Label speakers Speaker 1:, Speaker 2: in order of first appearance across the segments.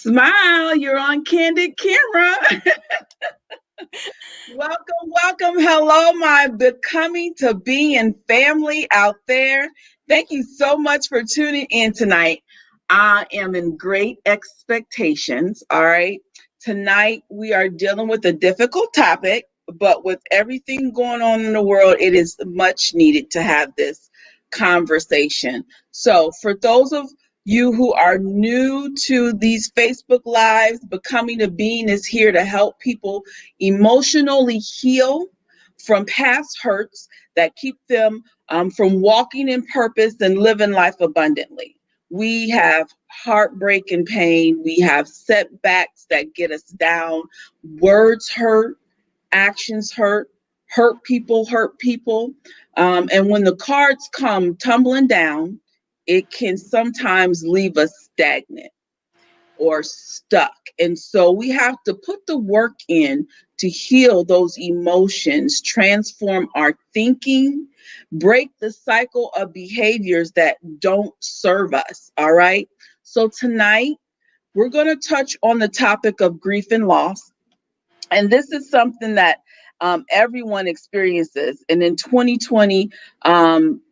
Speaker 1: Smile, you're on candid camera. Welcome. Hello, my becoming to being family out there. Thank you so much for tuning in tonight. I am in great expectations. All right. Tonight, we are dealing with a difficult topic, but with everything going on in the world, it is much needed to have this conversation. So, for those of you who are new to these Facebook Lives, Becoming a Being is here to help people emotionally heal from past hurts that keep them from walking in purpose and living life abundantly. We have heartbreak and pain. We have setbacks that get us down. Words hurt, actions hurt people. And when the cards come tumbling down, it can sometimes leave us stagnant or stuck. And so we have to put the work in to heal those emotions, transform our thinking, break the cycle of behaviors that don't serve us. All right. So tonight, we're going to touch on the topic of grief and loss. And this is something that everyone experiences. And in 2020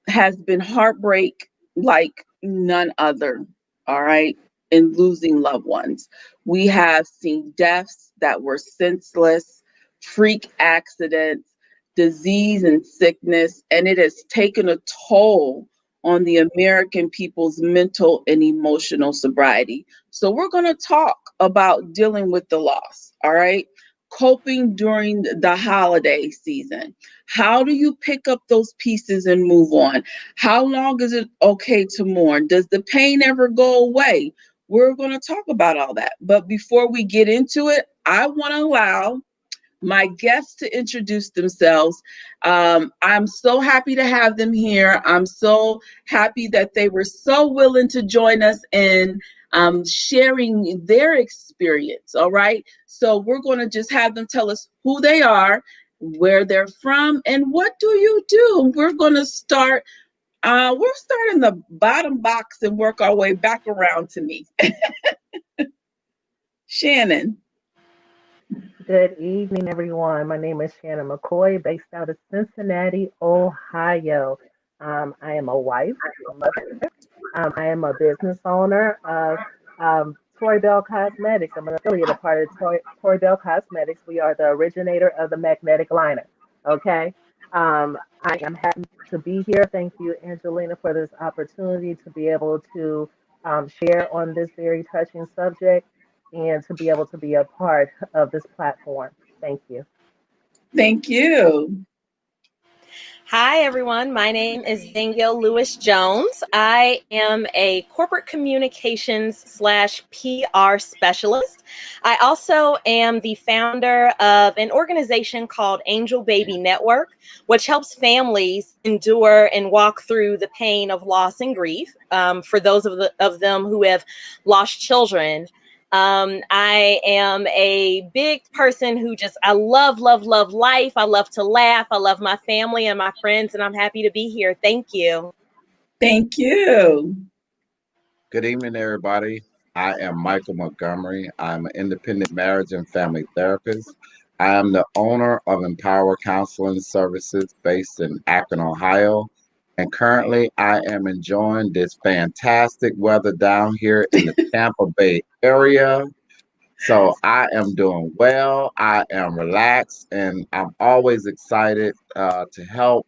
Speaker 1: has been heartbreak like none other. All right. In losing loved ones. We have seen deaths that were senseless, freak accidents, disease and sickness, and it has taken a toll on the American people's mental and emotional sobriety. So, we're going to talk about dealing with the loss. All right. Coping during the holiday season. How do you pick up those pieces and move on? How long is it okay to mourn? Does the pain ever go away? We're going to talk about all that. But before we get into it, I want to allow my guests to introduce themselves. I'm so happy to have them here. I'm so happy that they were so willing to join us in sharing their experience. All right. So we're going to just have them tell us who they are, where they're from, and what do you do. We're going to start. We'll start in the bottom box and work our way back around to me. Shannon.
Speaker 2: Good evening, everyone. My name is Shannon McCoy, based out of Cincinnati, Ohio. I am a wife, a mother. I am a business owner of Tory Bell Cosmetics. I'm an affiliate, a part of Tory Bell Cosmetics. We are the originator of the magnetic liner. Okay. I am happy to be here. Thank you, Angelina, for this opportunity to be able to share on this very touching subject and to be able to be a part of this platform. Thank you.
Speaker 1: Thank you.
Speaker 3: Hi, everyone. My name is Danielle Lewis Jones. I am a corporate communications slash PR specialist. I also am the founder of an organization called Angel Baby Network, which helps families endure and walk through the pain of loss and grief for those of them who have lost children. I am a big person who I love life. I love to laugh. I love my family and my friends, and I'm happy to be here. Thank you.
Speaker 1: Thank you.
Speaker 4: Good evening, everybody. I am Michael Montgomery. I'm an independent marriage and family therapist. I am the owner of Empower Counseling Services based in Akron, Ohio. And currently, I am enjoying this fantastic weather down here in the Tampa Bay area. So I am doing well. I am relaxed, and I'm always excited to help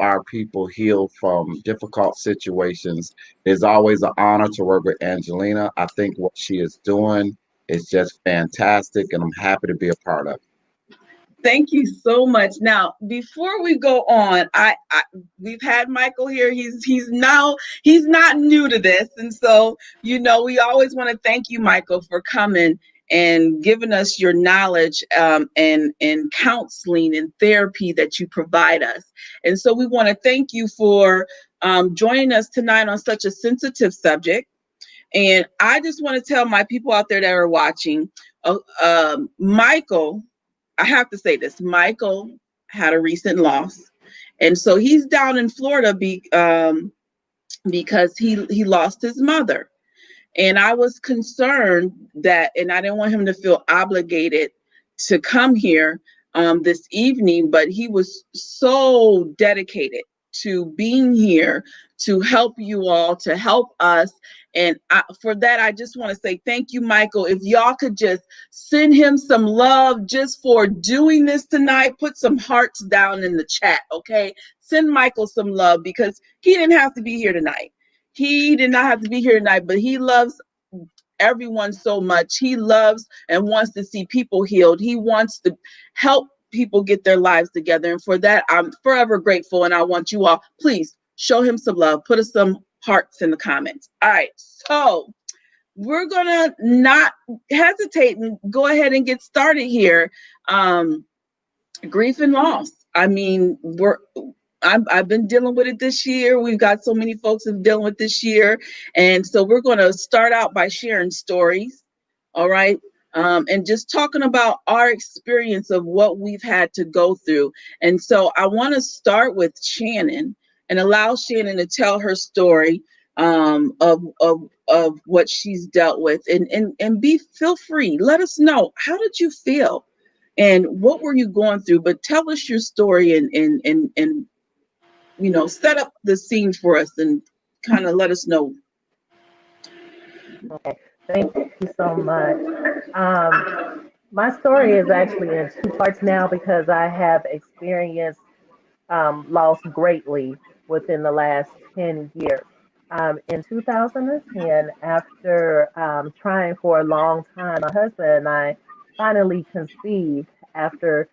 Speaker 4: our people heal from difficult situations. It's always an honor to work with Angelina. I think what she is doing is just fantastic, and I'm happy to be a part of it.
Speaker 1: Thank you so much. Now, before we go on, we've had Michael here. He's not new to this, and so we always want to thank you, Michael, for coming and giving us your knowledge and counseling and therapy that you provide us. And so we want to thank you for joining us tonight on such a sensitive subject. And I just want to tell my people out there that are watching, Michael. I have to say this. Michael had a recent loss, and so he's down in Florida because he lost his mother. And I was concerned that, and I didn't want him to feel obligated to come here this evening, but he was so dedicated to being here to help you all, to help us. And for that, I just want to say thank you, Michael. If y'all could just send him some love just for doing this tonight, put some hearts down in the chat, okay? Send Michael some love because he didn't have to be here tonight. He did not have to be here tonight, but he loves everyone so much. He loves and wants to see people healed. He wants to help people get their lives together. And for that, I'm forever grateful. And I want you all, please show him some love. Put us some hearts in the comments. All right. So we're going to not hesitate and go ahead and get started here. Grief and loss. I mean, I've been dealing with it this year. We've got so many folks who've dealing with this year, and so we're going to start out by sharing stories. All right. And just talking about our experience of what we've had to go through. And so I want to start with Shannon and allow Shannon to tell her story of what she's dealt with, and feel free. Let us know, how did you feel and what were you going through? But tell us your story and set up the scene for us and kind of let us know.
Speaker 2: Okay, thank you so much. Um, my story is actually in two parts now because I have experienced loss greatly within the last 10 years. In 2010, after trying for a long time, my husband and I finally conceived after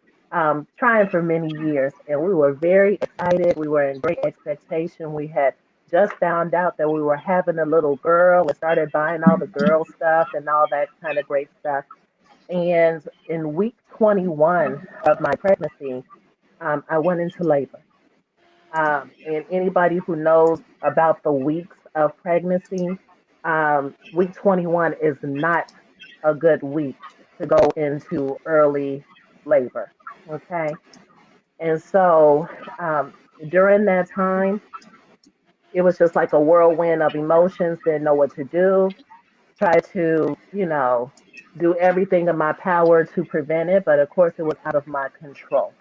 Speaker 2: trying for many years. And we were very excited. We were in great expectation. We had just found out that we were having a little girl and started buying all the girl stuff and all that kind of great stuff. And in week 21 of my pregnancy, I went into labor. And anybody who knows about the weeks of pregnancy, week 21 is not a good week to go into early labor. Okay. And so during that time, it was just like a whirlwind of emotions, didn't know what to do, tried to, do everything in my power to prevent it. But of course, it was out of my control.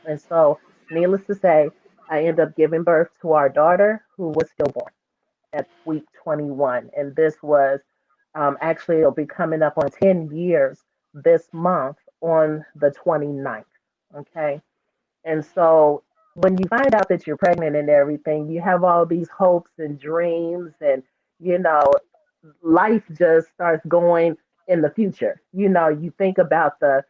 Speaker 2: And so, needless to say, I ended up giving birth to our daughter, who was stillborn at week 21. And this was actually, it'll be coming up on 10 years this month on the 29th. Okay. And so, when you find out that you're pregnant and everything, you have all these hopes and dreams, and, you know, life just starts going in the future. You think about the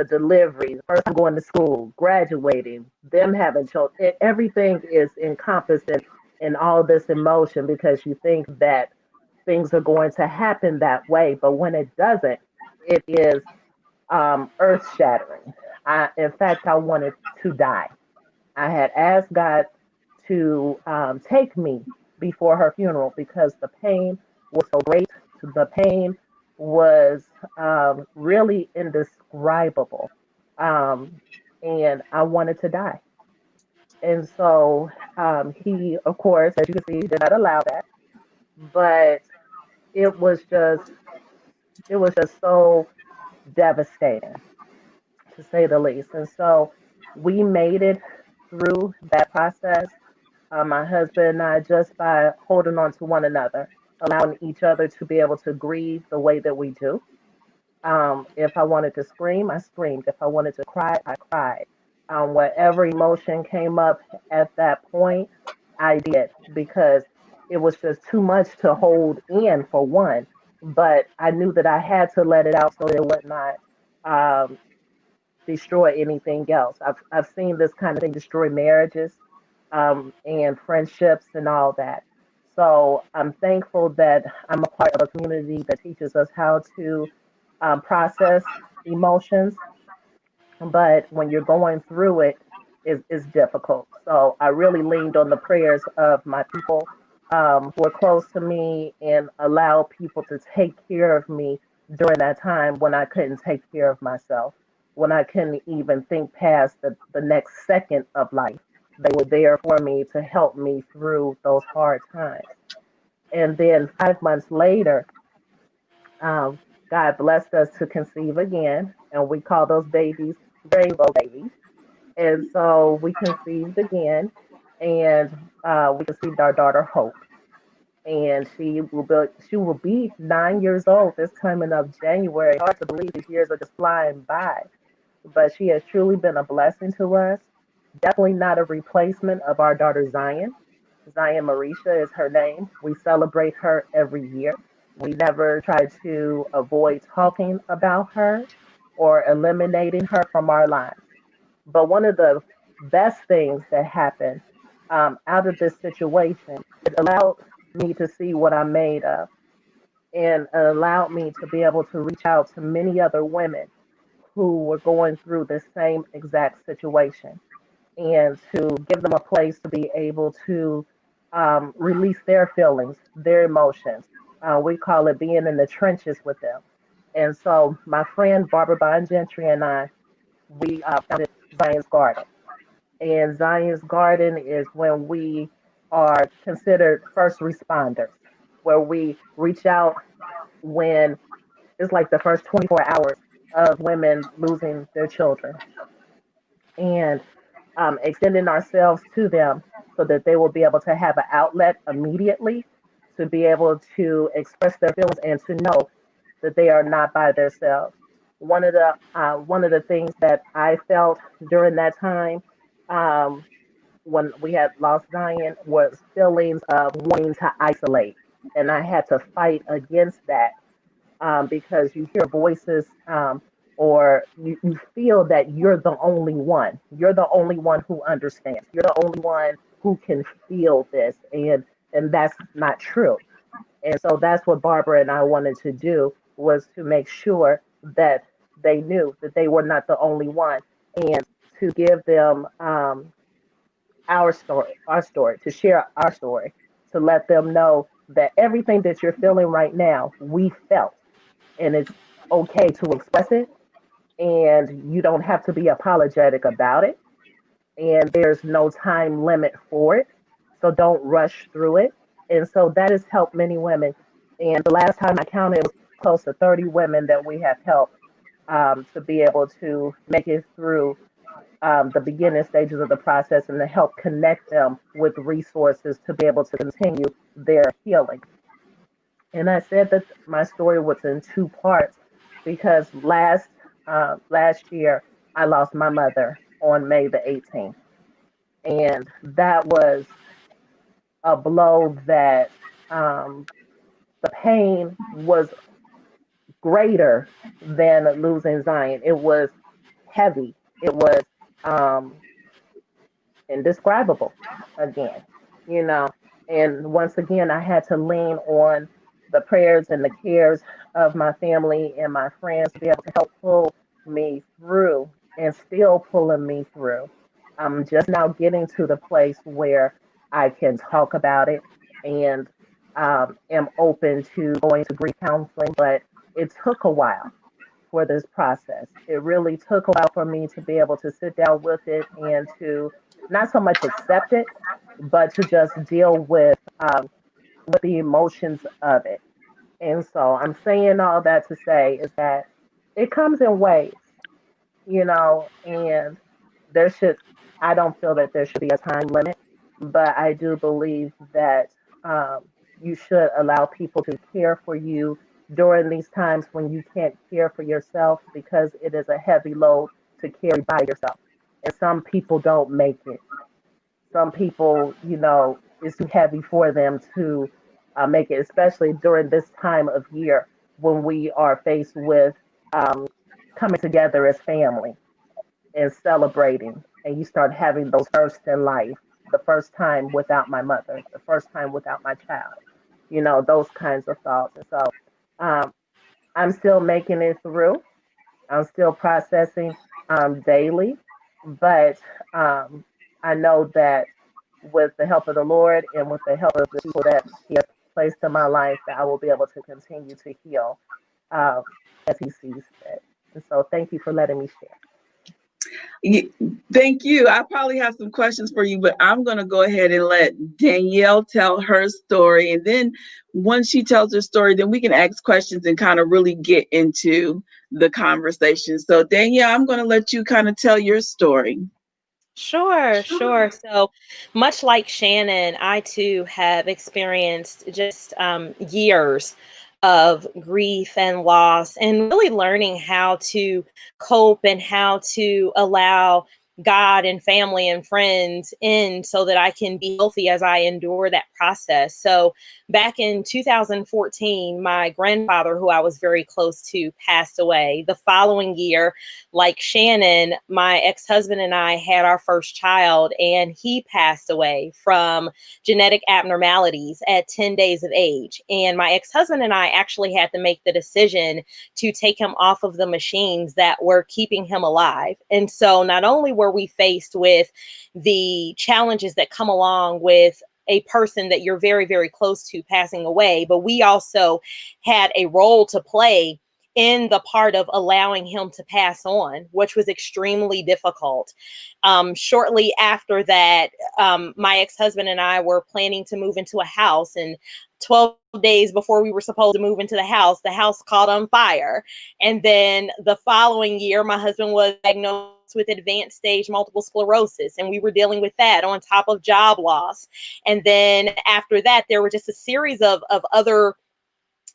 Speaker 2: delivery, first time going to school, graduating, them having children. Everything is encompassed in all this emotion because you think that things are going to happen that way. But when it doesn't, it is earth shattering. In fact, I wanted to die. I had asked God to take me before her funeral because the pain was so great. The pain was really indescribable. Um, and I wanted to die. And so he, of course, as you can see, did not allow that. But it was just, it was just so devastating, to say the least. And so we made it through that process, my husband and I, just by holding on to one another, allowing each other to be able to grieve the way that we do. If I wanted to scream, I screamed. If I wanted to cry, I cried. Whatever emotion came up at that point, I did because it was just too much to hold in for one. But I knew that I had to let it out so it would not um, destroy anything else. I've seen this kind of thing destroy marriages and friendships and all that. So I'm thankful that I'm a part of a community that teaches us how to process emotions, but when you're going through it, is difficult. So I really leaned on the prayers of my people who are close to me and allow people to take care of me during that time when I couldn't take care of myself, when I couldn't even think past the next second of life. They were there for me to help me through those hard times. And then 5 months later, um, God blessed us to conceive again, and we call those babies rainbow babies. And so we conceived again, and we conceived our daughter Hope, and she will be 9 years old this coming up January. Hard to believe these years are just flying by, but she has truly been a blessing to us. Definitely not a replacement of our daughter Zion. Zion Marisha is her name. We celebrate her every year. We never try to avoid talking about her or eliminating her from our lives. But one of the best things that happened out of this situation, it allowed me to see what I'm made of, and it allowed me to be able to reach out to many other women who were going through the same exact situation, and to give them a place to be able to release their feelings, their emotions. We call it being in the trenches with them. And so my friend Barbara Bond Gentry and I, we founded Zion's Garden. And Zion's Garden is when we are considered first responders, where we reach out when it's like the first 24 hours of women losing their children, and extending ourselves to them so that they will be able to have an outlet immediately to be able to express their feelings and to know that they are not by themselves. One of the things that I felt during that time, um, when we had lost Zion, was feelings of wanting to isolate, and I had to fight against that, because you hear voices, or you feel that you're the only one. You're the only one who understands. You're the only one who can feel this, and that's not true. And so that's what Barbara and I wanted to do, was to make sure that they knew that they were not the only one, and to give them our story, to share our story, to let them know that everything that you're feeling right now, we felt, and it's okay to express it, and you don't have to be apologetic about it, and there's no time limit for it, so don't rush through it. And so that has helped many women, and the last time I counted, it was close to 30 women that we have helped, to be able to make it through the beginning stages of the process, and to help connect them with resources to be able to continue their healing. And I said that my story was in two parts because last year I lost my mother on May the 18th, and that was a blow that, um, the pain was greater than losing Zion. It was heavy. It was um, indescribable again, you know. And once again, I had to lean on the prayers and the cares of my family and my friends to be able to help pull me through, and still pulling me through. I'm just now getting to the place where I can talk about it, and am open to going to grief counseling, but it took a while for this process. It really took a while for me to be able to sit down with it, and to not so much accept it, but to just deal with the emotions of it. And so I'm saying all that to say is that it comes in waves, and there should, I don't feel that there should be a time limit, but I do believe that, um, you should allow people to care for you during these times when you can't care for yourself, because it is a heavy load to carry by yourself. And some people don't make it. Some people, it's too heavy for them to make it, especially during this time of year when we are faced with um, coming together as family and celebrating, and you start having those firsts in life, the first time without my mother, the first time without my child, those kinds of thoughts. And so, um, I'm still making it through. I'm still processing daily, but um, I know that with the help of the Lord and with the help of the people that He has placed in my life, that I will be able to continue to heal, um, as He sees fit. And so, thank you for letting me share.
Speaker 1: Thank you. I probably have some questions for you, but I'm going to go ahead and let Danielle tell her story. And then once she tells her story, then we can ask questions and kind of really get into the conversation. So, Danielle, I'm going to let you kind of tell your story.
Speaker 3: Sure, sure. So, much like Shannon, I too have experienced just years of grief and loss, and really learning how to cope and how to allow God and family and friends in so that I can be healthy as I endure that process. So, back in 2014, my grandfather, who I was very close to, passed away. The following year, like Shannon, my ex husband and I had our first child, and he passed away from genetic abnormalities at 10 days of age. And my ex husband and I actually had to make the decision to take him off of the machines that were keeping him alive. And so not only were we faced with the challenges that come along with a person that you're very, very close to passing away, but we also had a role to play in the part of allowing him to pass on, which was extremely difficult. Shortly after that, my ex husband and I were planning to move into a house, and 12 days before we were supposed to move into the house caught on fire. And then the following year, my husband was diagnosed with advanced stage multiple sclerosis, and we were dealing with that on top of job loss. And then after that, there were just a series of other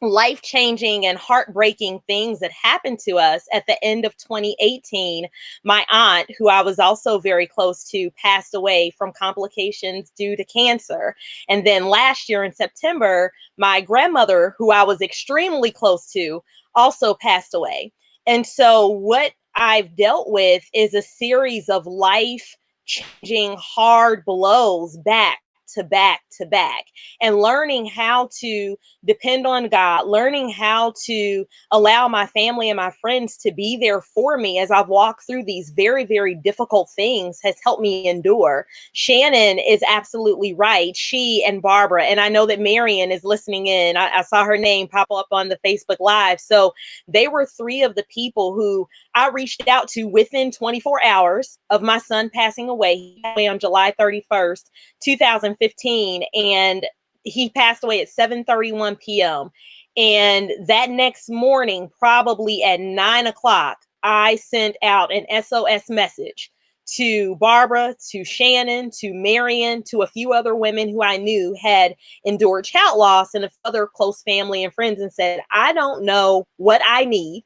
Speaker 3: life-changing and heartbreaking things that happened to us. At the end of 2018, my aunt, who I was also very close to, passed away from complications due to cancer. And then last year in September, my grandmother, who I was extremely close to, also passed away. And so what I've dealt with is a series of life changing hard blows back to back to back, and learning how to depend on God, learning how to allow my family and my friends to be there for me as I've walked through these very, very difficult things has helped me endure. Shannon is absolutely right. She and Barbara, and I know that Marion is listening in. I saw her name pop up on the Facebook Live. So they were three of the people who I reached out to within 24 hours of my son passing away. He passed away on July 31st, 2015, and he passed away at 7:31 p.m. And that next morning, probably at 9 o'clock, I sent out an SOS message to Barbara, to Shannon, to Marion, to a few other women who I knew had endured child loss, and other close family and friends, and said, I don't know what I need,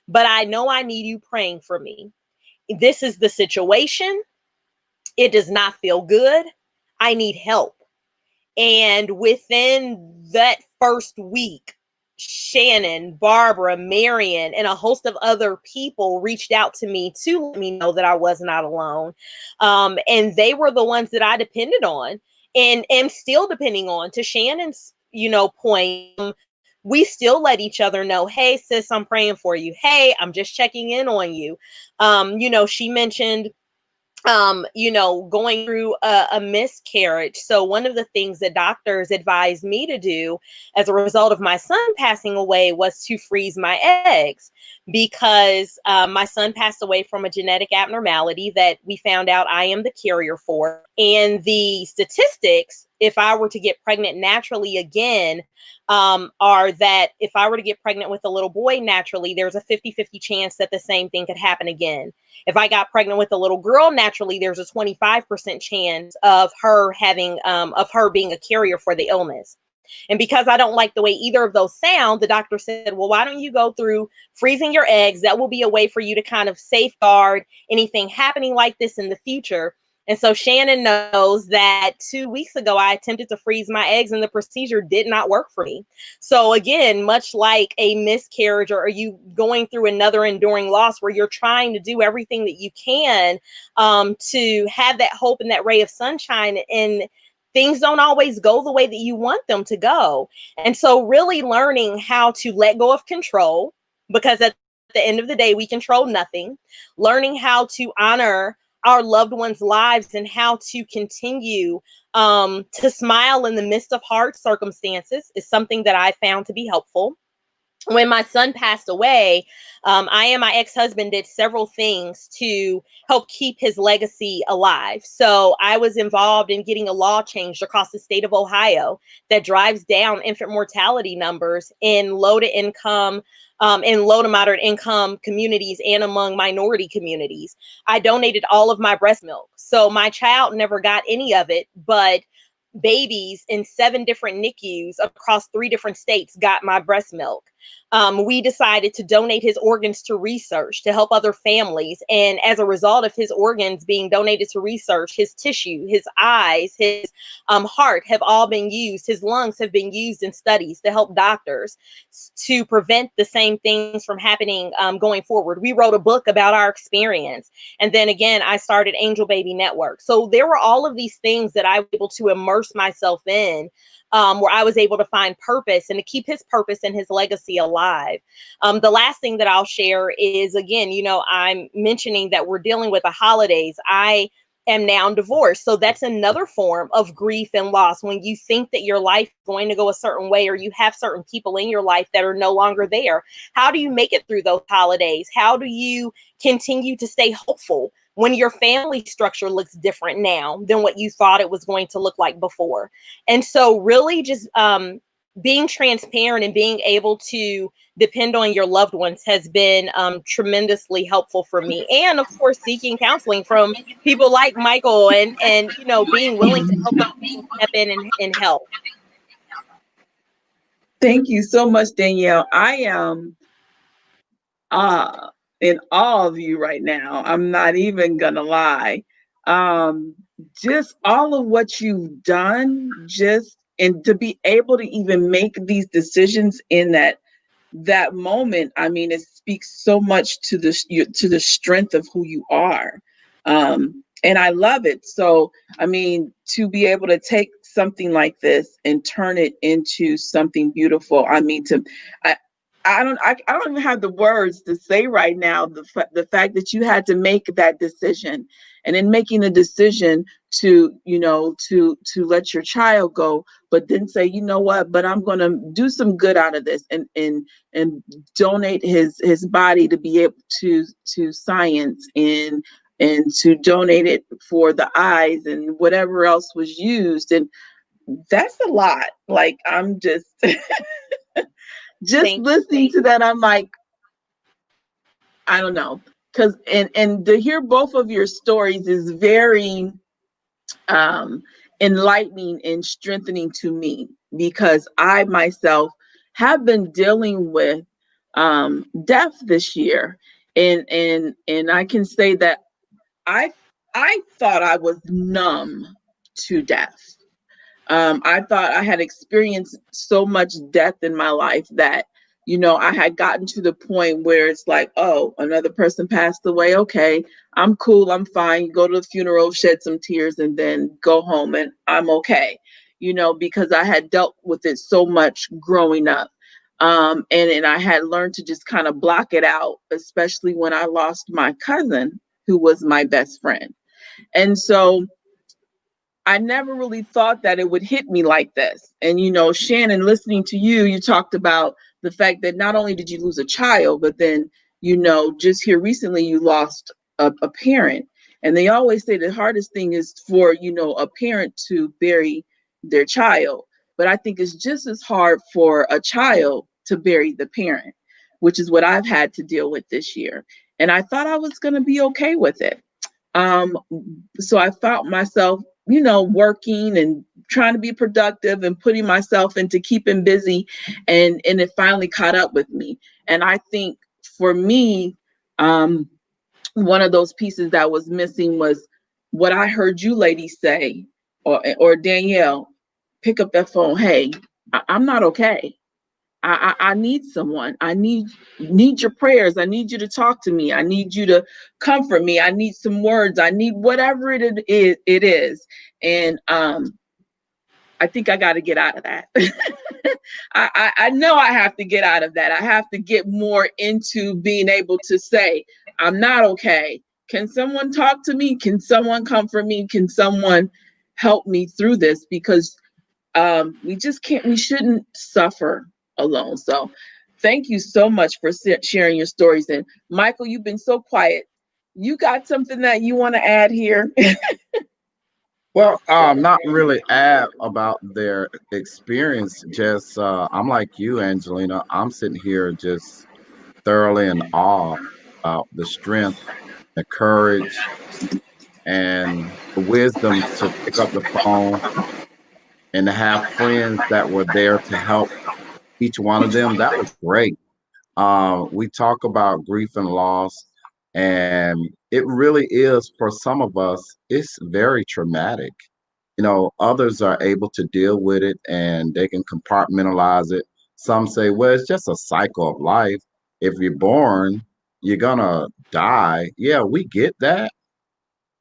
Speaker 3: but I know I need you praying for me. This is the situation. It does not feel good. I need help. And within that first week, Shannon, Barbara, Marion, and a host of other people reached out to me to let me know that I was not alone. And they were the ones that I depended on and am still depending on. To Shannon's, point, we still let each other know, hey, sis, I'm praying for you. Hey, I'm just checking in on you. She mentioned going through a miscarriage. So one of the things that doctors advised me to do as a result of my son passing away was to freeze my eggs, because my son passed away from a genetic abnormality that we found out I am the carrier for. And the statistics, if I were to get pregnant naturally again, are that if I were to get pregnant with a little boy naturally, there's a 50-50 chance that the same thing could happen again. If I got pregnant with a little girl naturally, there's a 25% chance of her being a carrier for the illness. And because I don't like the way either of those sound, the doctor said, well, why don't you go through freezing your eggs? That will be a way for you to kind of safeguard anything happening like this in the future. And so Shannon knows that 2 weeks ago, I attempted to freeze my eggs and the procedure did not work for me. So again, much like a miscarriage, or are you going through another enduring loss where you're trying to do everything that you can to have that hope and that ray of sunshine, and things don't always go the way that you want them to go. And so really learning how to let go of control, because at the end of the day, we control nothing. Learning how to honor our loved ones' lives and how to continue to smile in the midst of hard circumstances is something that I found to be helpful. when my son passed away, I and my ex-husband did several things to help keep his legacy alive. So I was involved in getting a law changed across the state of Ohio that drives down infant mortality numbers in low to income, in low to moderate income communities and among minority communities. I donated all of my breast milk. So my child never got any of it, but babies in 7 different NICUs across 3 different states got my breast milk. We decided to donate his organs to research to help other families. And as a result of his organs being donated to research, his tissue, his eyes, his heart have all been used. His lungs have been used in studies to help doctors to prevent the same things from happening going forward. We wrote a book about our experience. And then again, I started Angel Baby Network. So there were all of these things that I was able to immerse myself in, where I was able to find purpose and to keep his purpose and his legacy alive. The last thing that I'll share is, again, I'm mentioning that we're dealing with the holidays. I am now divorced. So that's another form of grief and loss. When you think that your life is going to go a certain way, or you have certain people in your life that are no longer there, how do you make it through those holidays? How do you continue to stay hopeful when your family structure looks different now than what you thought it was going to look like before? And so really just being transparent and being able to depend on your loved ones has been tremendously helpful for me. And of course, seeking counseling from people like Michael, and being willing to help other people step in and help.
Speaker 1: Thank you so much, Danielle. I am in awe of you right now. I'm not even gonna lie. Um, just all of what you've done, just and to be able to even make these decisions in that moment, I mean, it speaks so much to the strength of who you are. And I love it. So I mean, to be able to take something like this and turn it into something beautiful, I mean, I, I don't even have the words to say right now the fact that you had to make that decision, and in making the decision to to let your child go, but then say, you know what, but I'm going to do some good out of this, and donate his body to be able to science, and to donate it for the eyes and whatever else was used. And that's a lot. Like, I'm just just
Speaker 3: Thank you.
Speaker 1: listening to that, I'm like, I don't know. Because and to hear both of your stories is very um enlightening and strengthening to me, because I myself have been dealing with death this year. And I can say that I I thought I was numb to death. I thought I had experienced so much death in my life that, I had gotten to the point where it's like, oh, another person passed away. Okay, I'm cool. I'm fine. You go to the funeral, shed some tears, and then go home, and I'm okay, because I had dealt with it so much growing up. And I had learned to just kind of block it out, especially when I lost my cousin, who was my best friend. And so I never really thought that it would hit me like this. And, Shannon, listening to you, you talked about the fact that not only did you lose a child, but then, just here recently, you lost a parent. And they always say the hardest thing is for, a parent to bury their child. But I think it's just as hard for a child to bury the parent, which is what I've had to deal with this year. And I thought I was going to be okay with it. Um, so I found myself, working and trying to be productive and putting myself into keeping busy, and it finally caught up with me. And I think for me, one of those pieces that was missing was what I heard you ladies say, or Danielle, pick up that phone. Hey, I'm not okay. I need someone. I need your prayers. I need you to talk to me. I need you to comfort me. I need some words. I need whatever it is. And I think I got to get out of that. I know I have to get out of that. I have to get more into being able to say, I'm not okay. Can someone talk to me? Can someone comfort me? Can someone help me through this? Because we just can't, we shouldn't suffer alone. So Thank you so much for sharing your stories. And Michael, you've been so quiet. You got something that you want to add here?
Speaker 4: Well, not really add about their experience. Just I'm like you, Angelina. I'm sitting here just thoroughly in awe about the strength, the courage, and the wisdom to pick up the phone and to have friends that were there to help each one of them. That was great. We talk about grief and loss, and it really is for some of us, it's very traumatic. Others are able to deal with it and they can compartmentalize it. Some say, well, it's just a cycle of life. If you're born, you're gonna die. Yeah, we get that.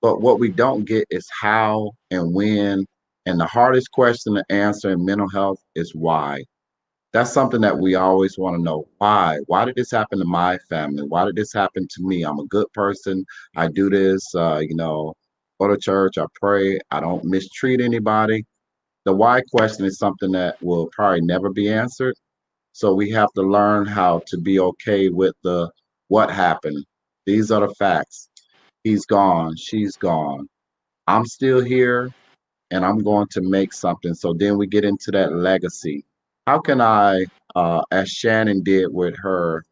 Speaker 4: But what we don't get is how and when. And the hardest question to answer in mental health is why. That's something that we always want to know. Why? Why did this happen to my family? Why did this happen to me? I'm a good person. I do this, go to church, I pray, I don't mistreat anybody. The why question is something that will probably never be answered. So we have to learn how to be okay with the what happened. These are the facts. He's gone. She's gone. I'm still here and I'm going to make something. So then we get into that legacy. How can I, as Shannon did with her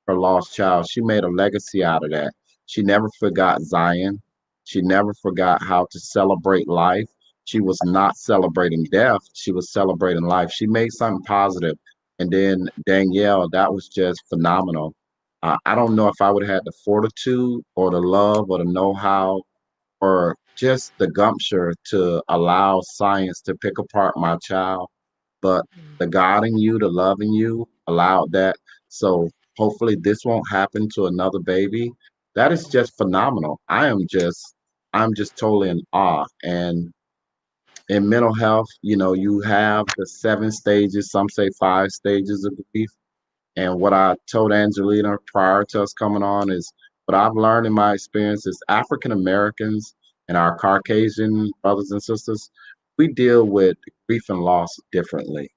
Speaker 4: lost child, she made a legacy out of that. She never forgot Zion. She never forgot how to celebrate life. She was not celebrating death. She was celebrating life. She made something positive. And then Danielle, that was just phenomenal. I don't know if I would have had the fortitude or the love or the know-how or just the gumption to allow science to pick apart my child. But the God in you, the love in you allowed that. So hopefully this won't happen to another baby. That is just phenomenal. I'm just totally in awe. And in mental health, you have the 7 stages, some say 5 stages of grief. And what I told Angelina prior to us coming on is what I've learned in my experience is African Americans and our Caucasian brothers and sisters, we deal with grief and loss differently.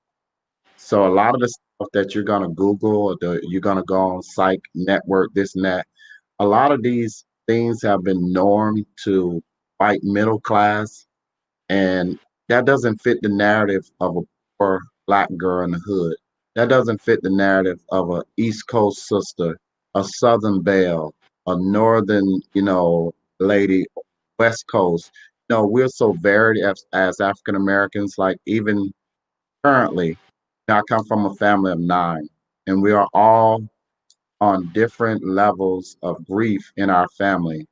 Speaker 4: So a lot of the stuff that you're gonna Google or you're gonna go on psych network, this and that, a lot of these things have been normed to white middle class, and that doesn't fit the narrative of a poor black girl in the hood. That doesn't fit the narrative of a East Coast sister, a Southern belle, a Northern, lady, West Coast. We're so varied as African Americans. Like even currently, I come from a family of 9, and we are all on different levels of grief in our family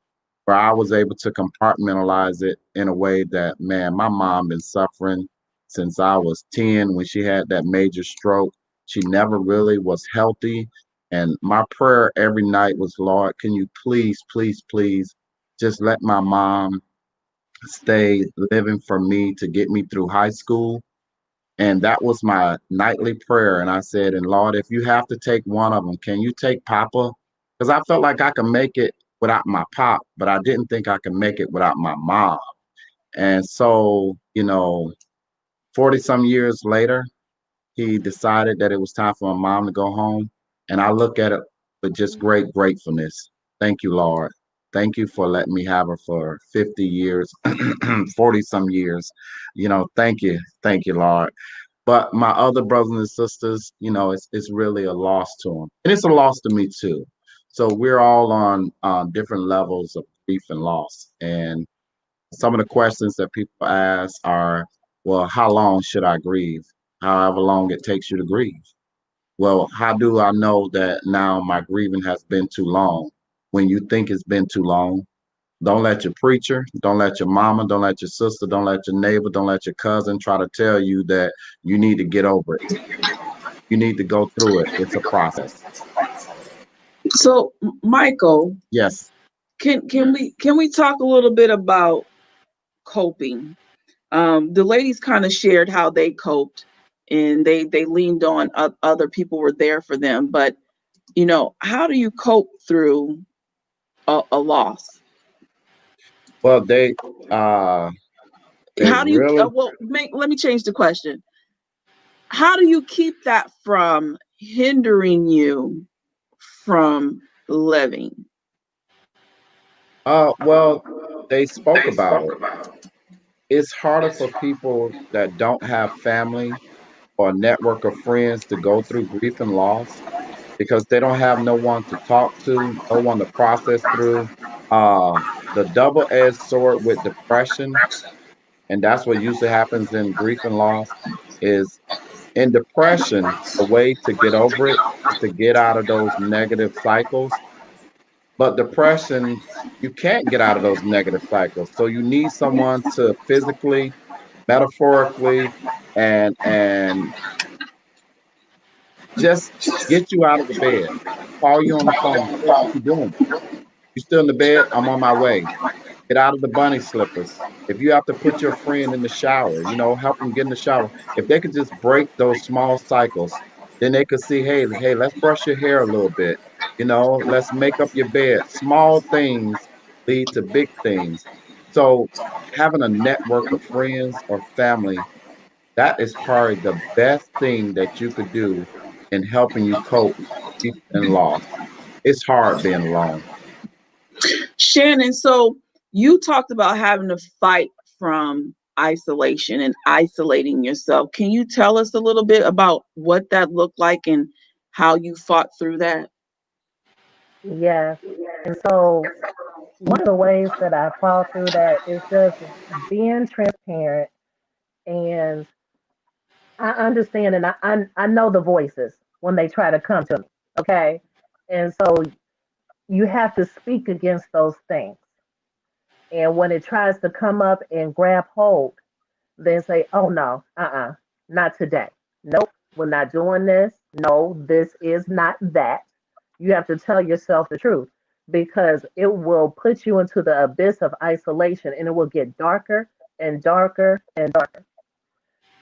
Speaker 4: where I was able to compartmentalize it in a way that, man, my mom been suffering since I was 10 when she had that major stroke. She never really was healthy. And my prayer every night was, Lord, can you please, please, please just let my mom stay living for me to get me through high school. And that was my nightly prayer. And I said, and Lord, if you have to take one of them, can you take Papa? Because I felt like I could make it without my pop, but I didn't think I could make it without my mom. And so, 40 some years later, he decided that it was time for my mom to go home. And I look at it with just great gratefulness. Thank you, Lord. Thank you for letting me have her for 50 years, 40 some years. Thank you. Thank you, Lord. But my other brothers and sisters, it's really a loss to them, and it's a loss to me too. So we're all on different levels of grief and loss. And some of the questions that people ask are, well, how long should I grieve? However long it takes you to grieve. Well, how do I know that now my grieving has been too long? When you think it's been too long, don't let your preacher, don't let your mama, don't let your sister, don't let your neighbor, don't let your cousin try to tell you that you need to get over it. You need to go through it. It's a process.
Speaker 1: So, Michael,
Speaker 4: Yes.
Speaker 1: can we talk a little bit about coping? The ladies kind of shared how they coped, and they leaned on other people were there for them. But how do you cope through a loss?
Speaker 4: Well, they
Speaker 1: How do you
Speaker 4: really
Speaker 1: let me change the question. How do you keep that from hindering you from living?
Speaker 4: Well, they spoke about it. It's harder for people that don't have family or a network of friends to go through grief and loss because they don't have no one to talk to, no one to process through. Uh, the double-edged sword with depression, and that's what usually happens in grief and loss, is in depression, the way to get over it is to get out of those negative cycles. But depression, you can't get out of those negative cycles. So you need someone to physically, metaphorically, and just get you out of the bed. Call you on the phone. Hey, what you doing? You still in the bed? I'm on my way. Get out of the bunny slippers. If you have to put your friend in the shower, help them get in the shower. If they could just break those small cycles, then they could see, hey, let's brush your hair a little bit. Let's make up your bed. Small things lead to big things. So having a network of friends or family, that is probably the best thing that you could do in helping you cope with grief and loss. It's hard being alone.
Speaker 1: Shannon, so you talked about having to fight from isolation and isolating yourself. Can you tell us a little bit about what that looked like and how you fought through that?
Speaker 2: Yes. And so one of the ways that I fall through that is just being transparent, and I understand, and I know the voices when they try to come to me. Okay. And so you have to speak against those things. And when it tries to come up and grab hold, then say, oh no, not today. Nope, we're not doing this. No, this is not that. You have to tell yourself the truth, because it will put you into the abyss of isolation, and it will get darker and darker and darker.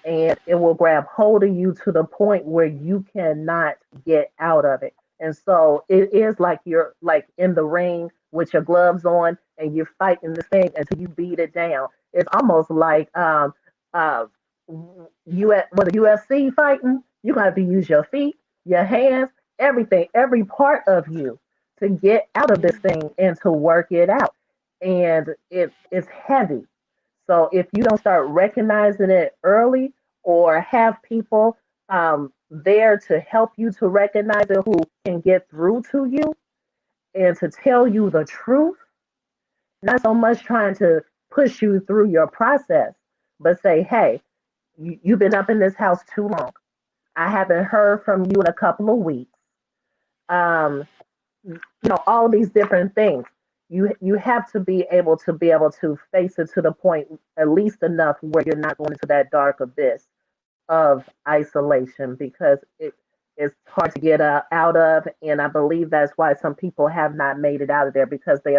Speaker 2: And it will grab hold of you to the point where you cannot get out of it. And so it is like you're like in the ring with your gloves on, and you're fighting this thing until you beat it down. It's almost like uh with the UFC fighting. You have to use your feet, your hands, everything, every part of you to get out of this thing and to work it out. And it's heavy. So if you don't start recognizing it early, or have people there to help you to recognize it, who can get through to you and to tell you the truth, not so much trying to push you through your process, but say, hey, you've been up in this house too long. I haven't heard from you in a couple of weeks. Um, all these different things. You have to be able to face it to the point, at least enough, where you're not going into that dark abyss of isolation, because it's hard to get out of. And I believe that's why some people have not made it out of there, because they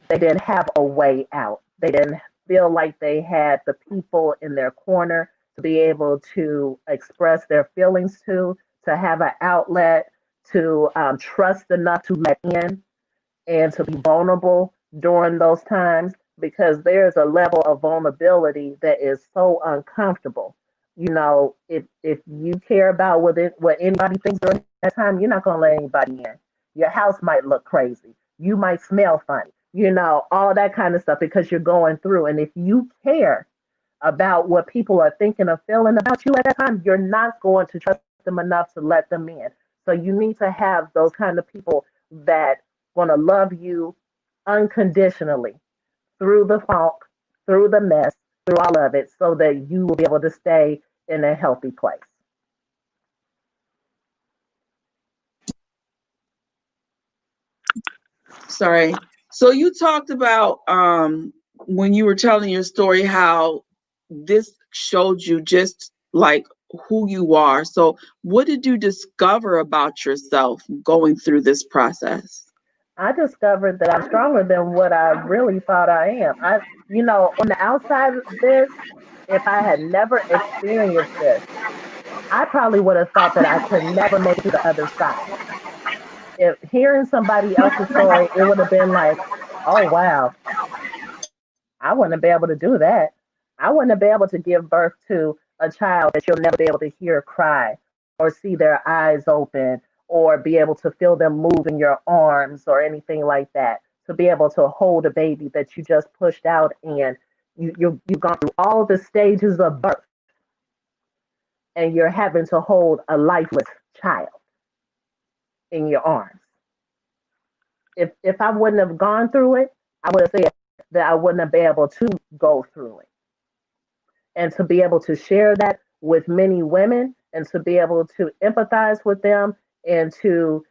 Speaker 2: they didn't have a way out. They didn't feel like they had the people in their corner to be able to express their feelings to have an outlet, to trust enough to let in, and to be vulnerable during those times, because there's a level of vulnerability that is so uncomfortable. If you care about what anybody thinks during that time, you're not going to let anybody in. Your house might look crazy. You might smell funny, all that kind of stuff, because you're going through. And if you care about what people are thinking or feeling about you at that time, you're not going to trust them enough to let them in. So you need to have those kind of people that want to love you unconditionally through the funk, through the mess, through all of it, so that you will be able to stay in a healthy place.
Speaker 1: Sorry. So you talked about when you were telling your story how this showed you just like who you are. So what did you discover about yourself going through this process?
Speaker 2: I discovered that I'm stronger than what I really thought I am. On the outside of this, if I had never experienced this, I probably would have thought that I could never make it to the other side. If hearing somebody else's story, it would have been like, oh wow, I wouldn't be able to do that. I wouldn't be able to give birth to a child that you'll never be able to hear cry, or see their eyes open or be able to feel them move in your arms or anything like that. To be able to hold a baby that you just pushed out and you've gone through all the stages of birth and you're having to hold a lifeless child in your arms. If I wouldn't have gone through it, I would have said that I wouldn't have been able to go through it. And to be able to share that with many women and to be able to empathize with them and to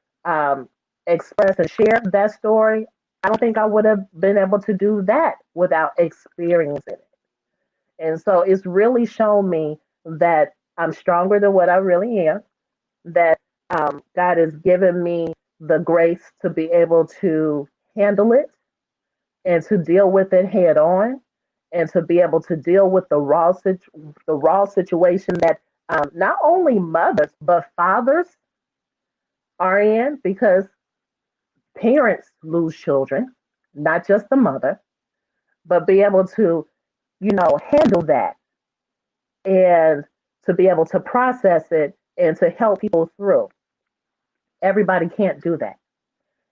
Speaker 2: express and share that story, I don't think I would have been able to do that without experiencing it. And so it's really shown me that I'm stronger than what I really am, that God has given me the grace to be able to handle it and to deal with it head on and to be able to deal with the raw situation that not only mothers but fathers are in, because parents lose children, not just the mother, but be able to, handle that and to be able to process it and to help people through. Everybody can't do that.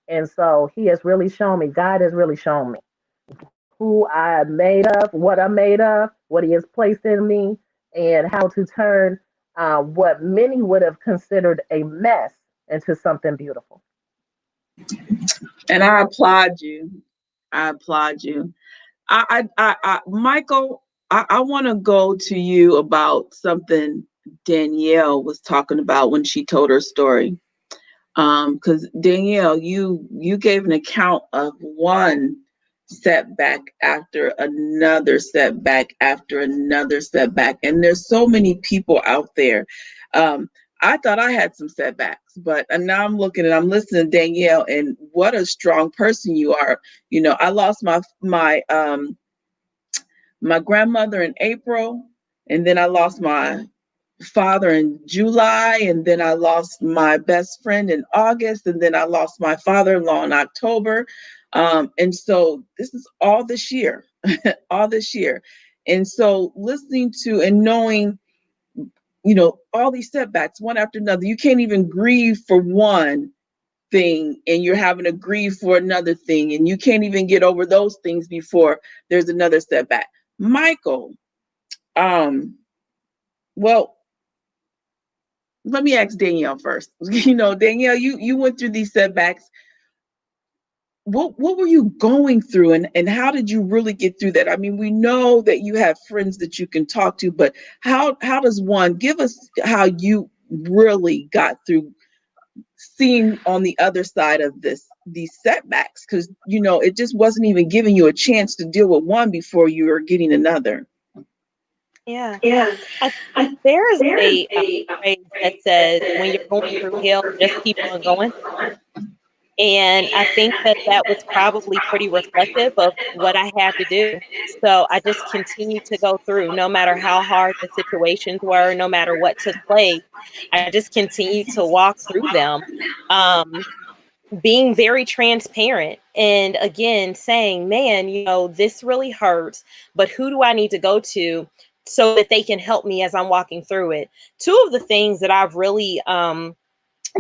Speaker 2: And so he has really shown me, God has really shown me who I'm made of, what I'm made of, what he has placed in me, and how to turn what many would have considered a mess into something beautiful.
Speaker 1: And I applaud you. I applaud you. Michael, I want to go to you about something Danielle was talking about when she told her story. Because Danielle, you gave an account of one setback after another setback after another setback, and there's so many people out there. I thought I had some setbacks, but now I'm listening to Danielle, and what a strong person you are. I lost my grandmother in April, and then I lost my father in July, and then I lost my best friend in August, and then I lost my father-in-law in October. And so this is all this year, all this year. And so listening to and knowing, all these setbacks one after another, you can't even grieve for one thing and you're having to grieve for another thing, and you can't even get over those things before there's another setback. Michael, well, let me ask Danielle first. Danielle, you went through these setbacks. What were you going through, and how did you really get through that? I mean, we know that you have friends that you can talk to, but how does one give us how you really got through seeing on the other side of these setbacks? Because it just wasn't even giving you a chance to deal with one before you were getting another.
Speaker 3: Yeah. I, there is a phrase that says, when you're going through hell, just keep on going. And I think that that was probably pretty reflective of what I had to do. So I just continued to go through, no matter how hard the situations were, no matter what took place. I just continued to walk through them, um, being very transparent. And again, saying, man, this really hurts, but who do I need to go to so that they can help me as I'm walking through it? Two of the things that I've really,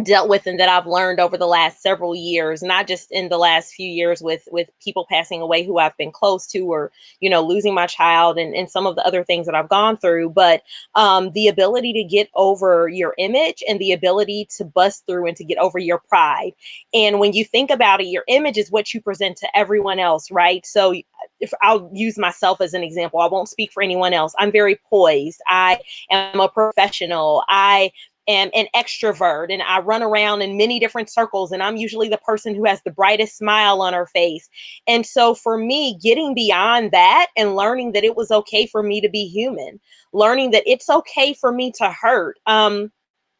Speaker 3: dealt with and that I've learned over the last several years, not just in the last few years with people passing away who I've been close to, or losing my child, and some of the other things that I've gone through, but the ability to get over your image and the ability to bust through and to get over your pride. And when you think about it, your image is what you present to everyone else, right? So if I'll use myself as an example, I won't speak for anyone else. I'm very poised. I am a professional. I am an extrovert, and I run around in many different circles, and I'm usually the person who has the brightest smile on her face. And so for me, getting beyond that and learning that it was okay for me to be human, learning that it's okay for me to hurt.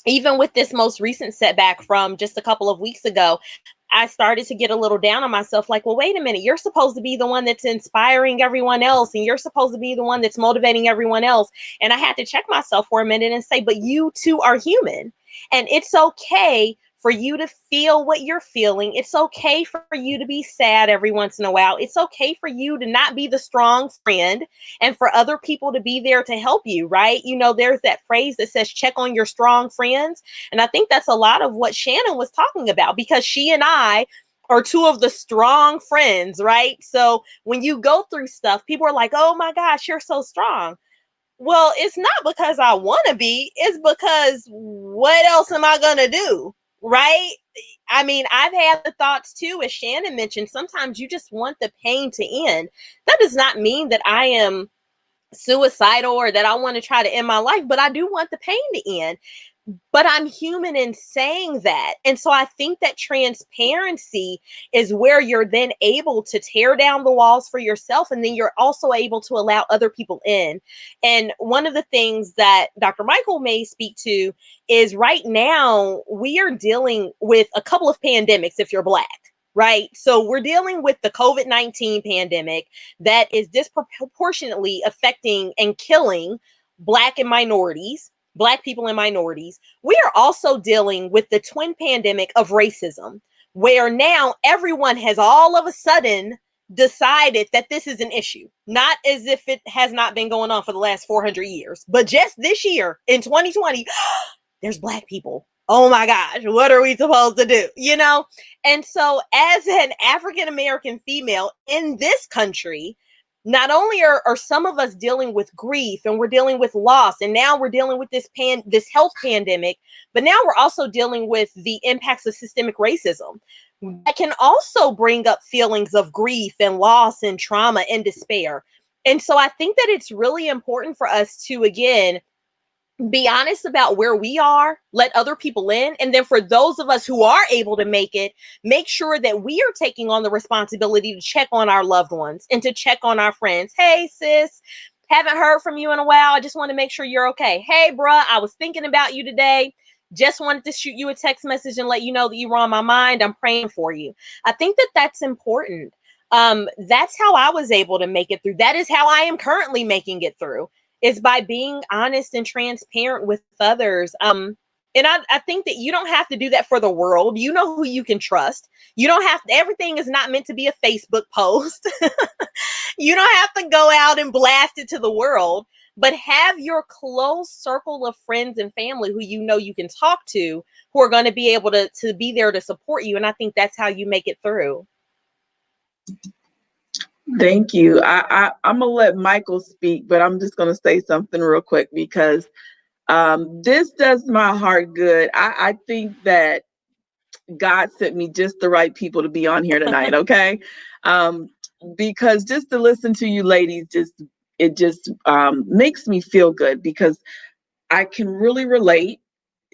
Speaker 3: Even with this most recent setback from just a couple of weeks ago, I started to get a little down on myself, like, well, wait a minute, you're supposed to be the one that's inspiring everyone else, and you're supposed to be the one that's motivating everyone else. And I had to check myself for a minute and say, but you too are human. And it's okay for you to feel what you're feeling. It's okay for you to be sad every once in a while. It's okay for you to not be the strong friend and for other people to be there to help you, right? You know, there's that phrase that says check on your strong friends. And I think that's a lot of what Shannon was talking about, because she and I are two of the strong friends, right? So when you go through stuff, people are like, oh my gosh, you're so strong. Well, it's not because I want to be, it's because what else am I going to do? Right? I mean, I've had the thoughts too, as Shannon mentioned, sometimes you just want the pain to end. That does not mean that I am suicidal or that I want to try to end my life, but I do want the pain to end. But I'm human in saying that. And so I think that transparency is where you're then able to tear down the walls for yourself. And then you're also able to allow other people in. And one of the things that Dr. Michael may speak to is right now we are dealing with a couple of pandemics if you're Black. Right. So we're dealing with the COVID-19 pandemic that is disproportionately affecting and killing Black and minorities, Black people and minorities. We are also dealing with the twin pandemic of racism, where now everyone has all of a sudden decided that this is an issue, not as if it has not been going on for the last 400 years, but just this year in 2020, there's Black people. Oh my gosh, what are we supposed to do? You know? And so, as an African American female in this country, not only are some of us dealing with grief and we're dealing with loss, and now we're dealing with this health pandemic, but now we're also dealing with the impacts of systemic racism that can also bring up feelings of grief and loss and trauma and despair. And so I think that it's really important for us to, again, be honest about where we are, let other people in. And then for those of us who are able to make it, make sure that we are taking on the responsibility to check on our loved ones and to check on our friends. Hey, sis, haven't heard from you in a while. I just want to make sure you're okay. Hey, bruh, I was thinking about you today. Just wanted to shoot you a text message and let you know that you were on my mind. I'm praying for you. I think that that's important. That's how I was able to make it through. That is how I am currently making it through, is by being honest and transparent with others. And I think that you don't have to do that for the world. You know who you can trust. You don't have to, everything is not meant to be a Facebook post. You don't have to go out and blast it to the world, but have your close circle of friends and family who you know you can talk to, who are going to be able to be there to support you. And I think that's how you make it through.
Speaker 1: Thank you. I'm gonna let Michael speak, but I'm just gonna say something real quick because this does my heart good. I think that God sent me just the right people to be on here tonight. Okay, um, because just to listen to you ladies, it just makes me feel good because I can really relate,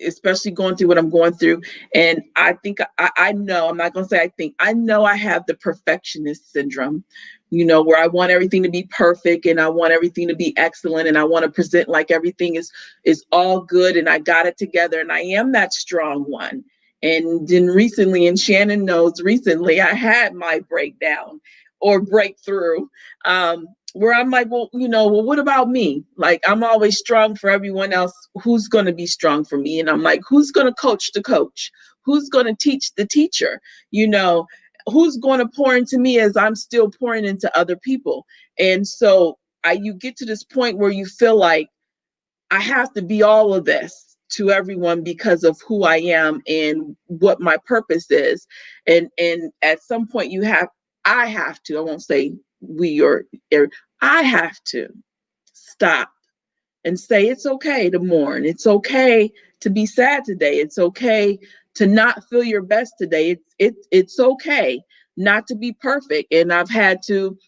Speaker 1: especially going through what I'm going through. And I think I know, I'm not going to say I think, I know I have the perfectionist syndrome, you know, where I want everything to be perfect and I want everything to be excellent and I want to present like everything is all good and I got it together and I am that strong one. And then recently, and Shannon knows recently, I had my breakdown or breakthrough. Where I'm like, well, you know, well, what about me? Like, I'm always strong for everyone else. Who's going to be strong for me? And I'm like, who's going to coach the coach? Who's going to teach the teacher? You know, who's going to pour into me as I'm still pouring into other people? And so you get to this point where you feel like I have to be all of this to everyone because of who I am and what my purpose is. And at some point I have to, I won't say we or I have to stop and say it's okay to mourn. It's okay to be sad today. It's okay to not feel your best today. It's okay not to be perfect. And I've had to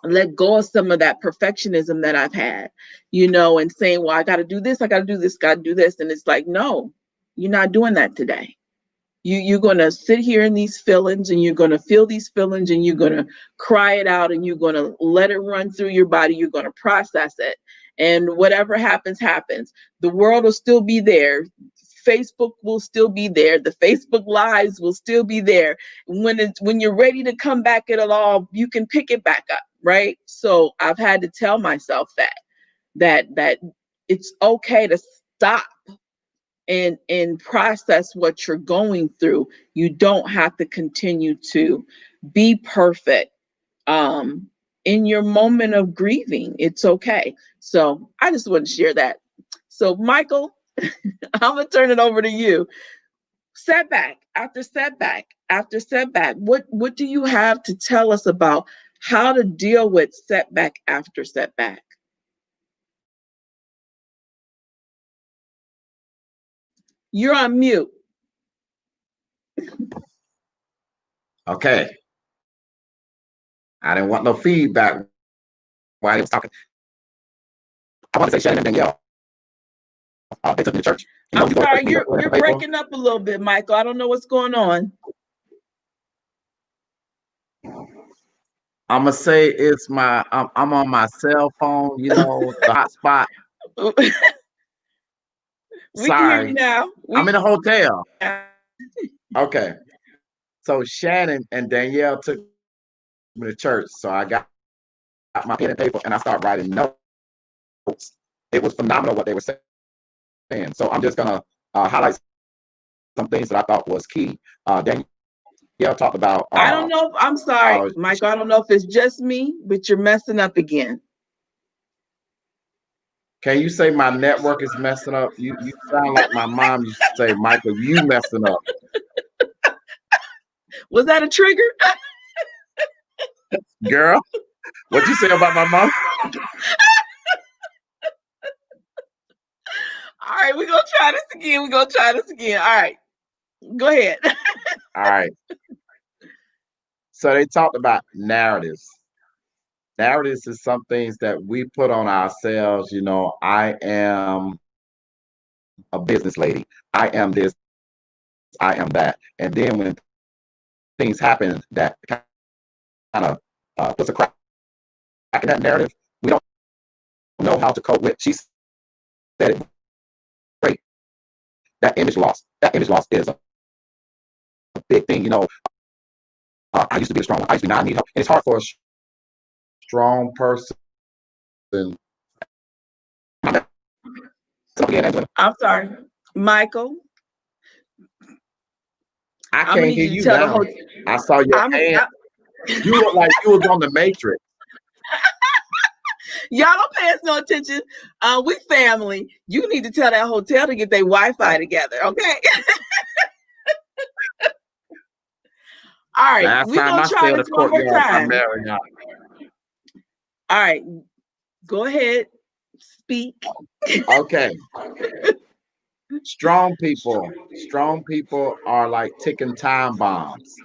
Speaker 1: let go of some of that perfectionism that I've had, you know, and saying, well, I got to do this, I got to do this, got to do this. And it's like, no, you're not doing that today. You're going to sit here in these feelings and you're going to feel these feelings and you're going to cry it out and you're going to let it run through your body. You're going to process it. And whatever happens, happens. The world will still be there. Facebook will still be there. The Facebook lives will still be there. When you're ready to come back at it all, you can pick it back up, right? So I've had to tell myself that it's okay to stop and process what you're going through. You don't have to continue to be perfect in your moment of grieving. It's okay. So I just want to share that. So Michael, I'm gonna turn it over to you. Setback after setback after setback. What do you have to tell us about how to deal with setback after setback? You're on mute.
Speaker 4: Okay. I didn't want no feedback while he was talking. I want to say Shannon and Danielle. They took me to church.
Speaker 1: I'm
Speaker 4: You go to
Speaker 1: sorry,
Speaker 4: church, you
Speaker 1: you're
Speaker 4: know, faithful.
Speaker 1: breaking up a little bit, Michael. I don't know what's going on.
Speaker 4: I'm gonna say it's I'm on my cell phone, you know, the hotspot.
Speaker 1: We can hear you
Speaker 4: Sorry.
Speaker 1: now.
Speaker 4: I'm in a hotel.
Speaker 1: Now.
Speaker 4: Okay. So Shannon and Danielle took me to church. So I got my pen and paper and I started writing notes. It was phenomenal what they were saying. So I'm just gonna highlight some things that I thought was key. Danielle talked about
Speaker 1: I don't know. I'm sorry, Michael. I don't know if it's just me, but you're messing up again.
Speaker 4: can you say my network is messing up? You sound like my mom used to say, Michael, you messing up.
Speaker 1: Was that a trigger?
Speaker 4: Girl, what you say about my mom?
Speaker 1: All right, we're gonna try this again. We're gonna try this again. All right, go ahead.
Speaker 4: All right. So they talked about narratives. Narratives is some things that we put on ourselves. You know, I am a business lady. I am this. I am that. And then when things happen that kind of puts a crack in that narrative, we don't know how to cope with. She said it great. That image loss. That image loss is a big thing. You know, I used to be a strong one. I used to be not need help. And it's hard for a strong person.
Speaker 1: I'm sorry, Michael.
Speaker 4: I
Speaker 1: I'm gonna
Speaker 4: can't
Speaker 1: need
Speaker 4: hear
Speaker 1: you to
Speaker 4: you
Speaker 1: tell the
Speaker 4: now.
Speaker 1: whole.
Speaker 4: I saw your
Speaker 1: I'm.
Speaker 4: hand.
Speaker 1: I,
Speaker 4: You look like you was on the Matrix.
Speaker 1: y'all don't pay us no attention. We family. You need to tell that hotel to get their Wi-Fi together. Okay. All right,
Speaker 4: Last
Speaker 1: we're
Speaker 4: time
Speaker 1: gonna
Speaker 4: I
Speaker 1: try
Speaker 4: stayed at the
Speaker 1: this one more
Speaker 4: courtyard by
Speaker 1: time.
Speaker 4: Marriott.
Speaker 1: All right, go ahead, speak.
Speaker 4: Okay. Strong people are like ticking time bombs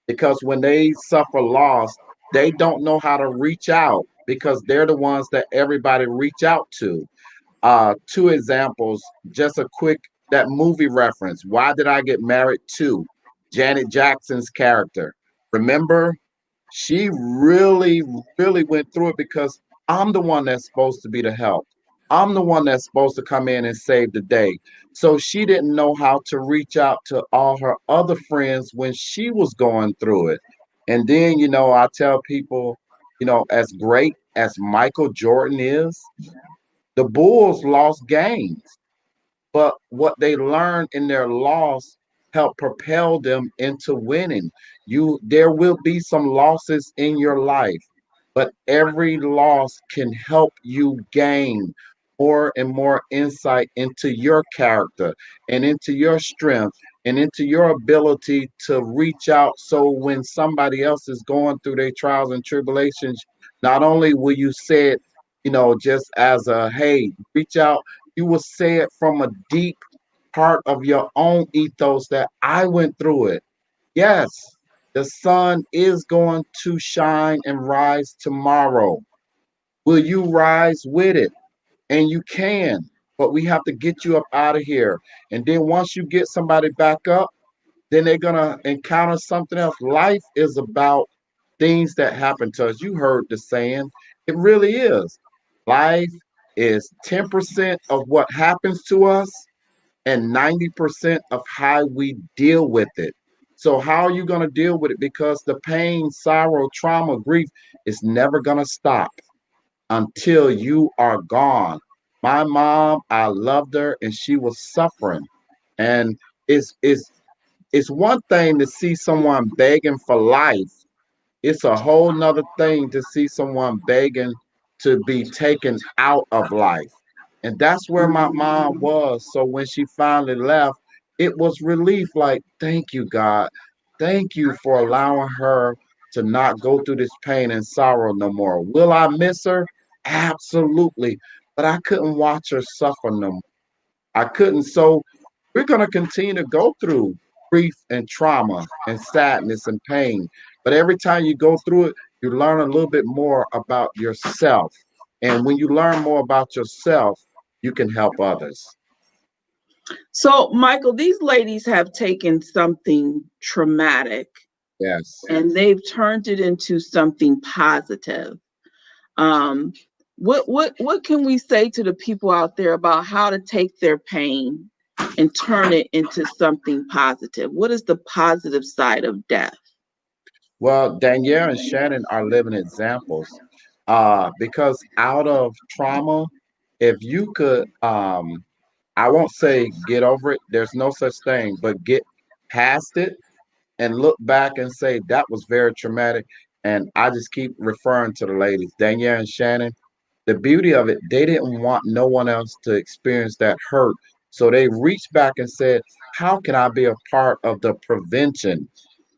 Speaker 4: because when they suffer loss, they don't know how to reach out because they're the ones that everybody reach out to. Two examples, just a quick that movie reference. Why did I get married to Janet Jackson's character? Remember, she really went through it because I'm the one that's supposed to be the help. I'm the one that's supposed to come in and save the day. So she didn't know how to reach out to all her other friends when she was going through it. And then, you know, I tell people, you know, as great as Michael Jordan is, the Bulls lost games, but what they learned in their loss helped propel them into winning. There will be some losses in your life, but every loss can help you gain more and more insight into your character and into your strength and into your ability to reach out. So when somebody else is going through their trials and tribulations, not only will you say it, you know, just as a hey, reach out, you will say it from a deep part of your own ethos that I went through it. Yes, the sun is going to shine and rise tomorrow. Will you rise with it? And you can, but we have to get you up out of here. And then once you get somebody back up, then they're going to encounter something else. Life is about things that happen to us. You heard the saying, it really is. Life is 10% of what happens to us and 90% of how we deal with it. So, how are you going to deal with it? Because the pain, sorrow, trauma, grief is never going to stop until you are gone. My mom, I loved her, and she was suffering. And it's it's it's one thing to see someone begging for life. It's a whole nother thing to see someone begging to be taken out of life. And that's where my mom was. So when she finally left, it was relief like, thank you, God. Thank you for allowing her to not go through this pain and sorrow no more. Will I miss her? Absolutely. But I couldn't watch her suffer no more. I couldn't. So we're going to continue to go through grief and trauma and sadness and pain. But every time you go through it, you learn a little bit more about yourself. And when you learn more about yourself, you can help others.
Speaker 1: So, Michael, these ladies have taken something traumatic
Speaker 4: Yes.
Speaker 1: and they've turned it into something positive. Um, what can we say to the people out there about how to take their pain and turn it into something positive? What is the positive side of death?
Speaker 4: Well, Danielle and Shannon are living examples because out of trauma, if you could, I won't say get over it, there's no such thing, but get past it and look back and say that was very traumatic. And I just keep referring to the ladies, Danielle and Shannon. The beauty of it, they didn't want no one else to experience that hurt. So they reached back and said, how can I be a part of the prevention?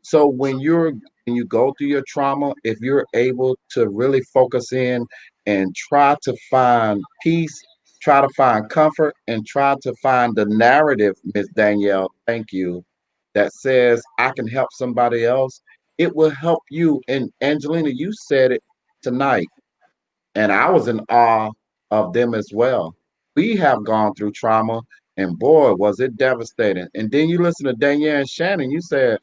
Speaker 4: So when you go through your trauma, if you're able to really focus in and try to find peace, try to find comfort, and try to find the narrative, Miss Danielle, thank you, that says I can help somebody else, it will help you. And Angelina, you said it tonight, and I was in awe of them as well. We have gone through trauma, and boy, was it devastating. And then you listen to Danielle and Shannon, you said,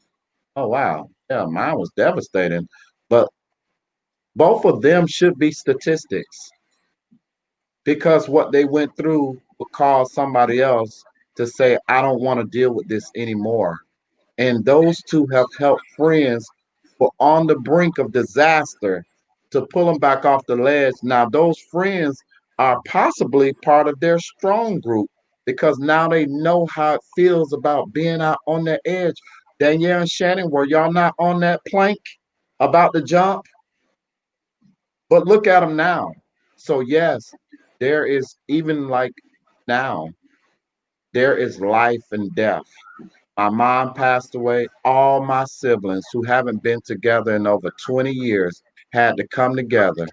Speaker 4: oh wow, yeah, mine was devastating. But both of them should be statistics because what they went through would cause somebody else to say, I don't want to deal with this anymore. And those two have helped friends who are on the brink of disaster to pull them back off the ledge. Now, those friends are possibly part of their strong group because now they know how it feels about being out on that edge. Danielle and Shannon, were y'all not on that plank about to jump? But look at them now. So, yes, there is even like now, there is life and death. My mom passed away. All my siblings who haven't been together in over 20 years had to come together.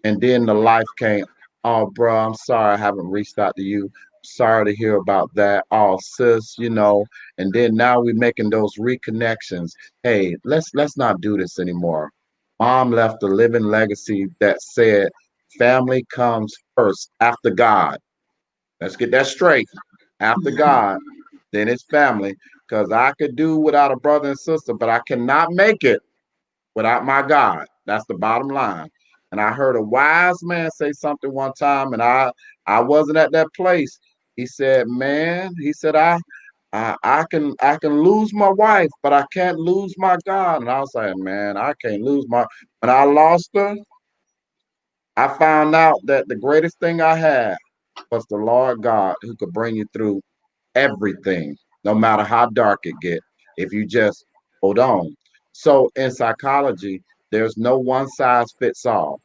Speaker 4: And then the life came. Oh, bro, I'm sorry I haven't reached out to you. Sorry to hear about that. Oh, sis, you know. And then now we're making those reconnections. Hey, let's not do this anymore. Mom left a living legacy that said family comes first after God. Let's get that straight. After God, then it's family. Because I could do without a brother and sister, but I cannot make it without my God. That's the bottom line. And I heard a wise man say something one time, and I wasn't at that place. He said, "Man," he said, I can lose my wife, but I can't lose my God." And I was like, "Man, I can't lose my." When I lost her, I found out that the greatest thing I had was the Lord God who could bring you through everything, no matter how dark it get, if you just hold on. So in psychology, there's no one size fits all.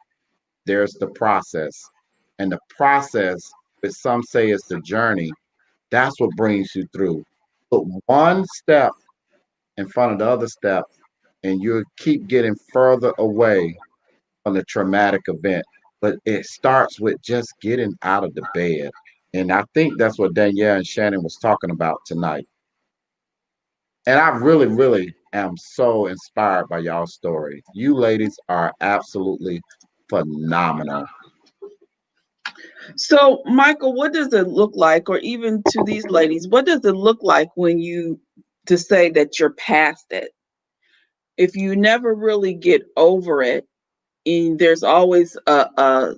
Speaker 4: There's the process. And the process, which some say is the journey, that's what brings you through. Put one step in front of the other step, and you keep getting further away from the traumatic event. But it starts with just getting out of the bed. And I think that's what Danielle and Shannon was talking about tonight. And I really, really am so inspired by y'all's story. You ladies are absolutely phenomenal.
Speaker 1: So, Michael, what does it look like, or even to these ladies, what does it look like when you to say that you're past it? If you never really get over it, and there's always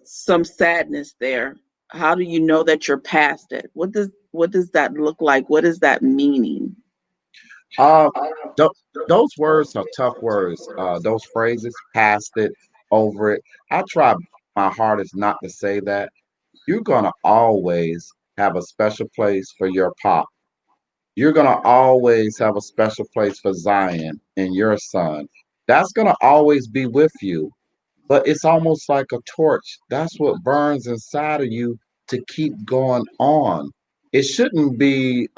Speaker 1: some sadness there, how do you know that you're past it? What does that look like? What is that meaning?
Speaker 4: Uh, th- those words are tough words. Those phrases, past it, over it. I try my hardest not to say that. you're going to always have a special place for your pop. You're going to always have a special place for Zion and your son. That's going to always be with you. But it's almost like a torch. That's what burns inside of you to keep going on. It shouldn't be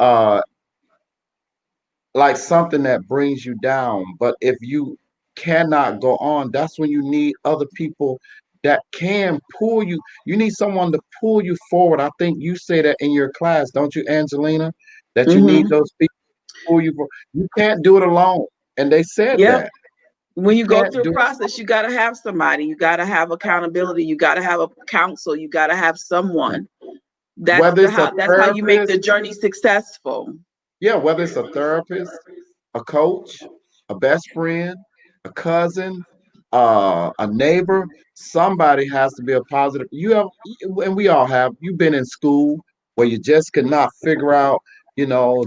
Speaker 4: like something that brings you down. But if you cannot go on, that's when you need other people that can pull you. You need someone to pull you forward. I think you say that in your class, don't you, Angelina? That you need
Speaker 1: Mm-hmm.
Speaker 4: those people to pull you forward. You can't do it alone. And they said
Speaker 1: Yep.
Speaker 4: that.
Speaker 1: When you go
Speaker 4: Can't
Speaker 1: through a
Speaker 4: do it.
Speaker 1: process, you got to have somebody. You got to have accountability. You got to have a counsel. You got to have someone.
Speaker 4: Whether it's a
Speaker 1: That's how you make the
Speaker 4: therapist,
Speaker 1: journey successful.
Speaker 4: yeah, whether it's a therapist, a coach, a best friend, a cousin, a neighbor, somebody has to be a positive. You have, and we all have. You've been in school where you just could not figure out,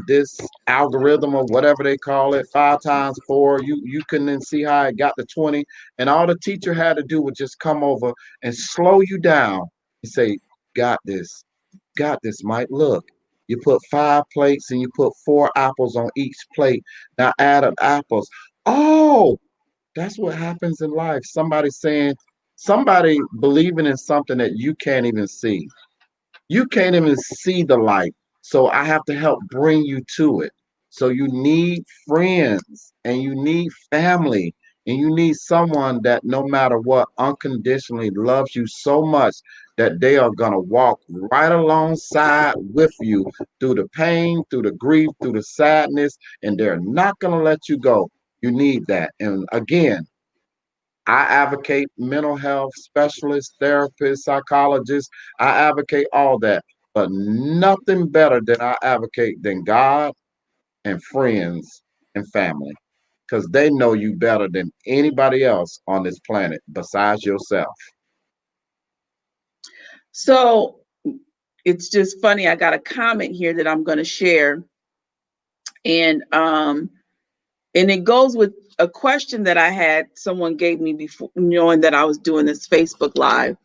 Speaker 4: this algorithm or whatever they call it, 5 times 4. You couldn't see how it got to 20, and all the teacher had to do was just come over and slow you down and say, "Got this, got this, Mike. Look." You put 5 plates and you put 4 apples on each plate. Now add up apples. Oh, that's what happens in life. Somebody believing in something that you can't even see. You can't even see the light. So I have to help bring you to it. So you need friends and you need family and you need someone that no matter what unconditionally loves you so much that they are going to walk right alongside with you through the pain, through the grief, through the sadness, and they're not going to let you go. You need that. And again, I advocate mental health specialists, therapists, psychologists. I advocate all that. But nothing better than I advocate than God and friends and family. Because they know you better than anybody else on this planet besides yourself.
Speaker 1: So it's just funny. I got a comment here that I'm going to share, and it goes with a question that I had. Someone gave me before, knowing that I was doing this Facebook Live,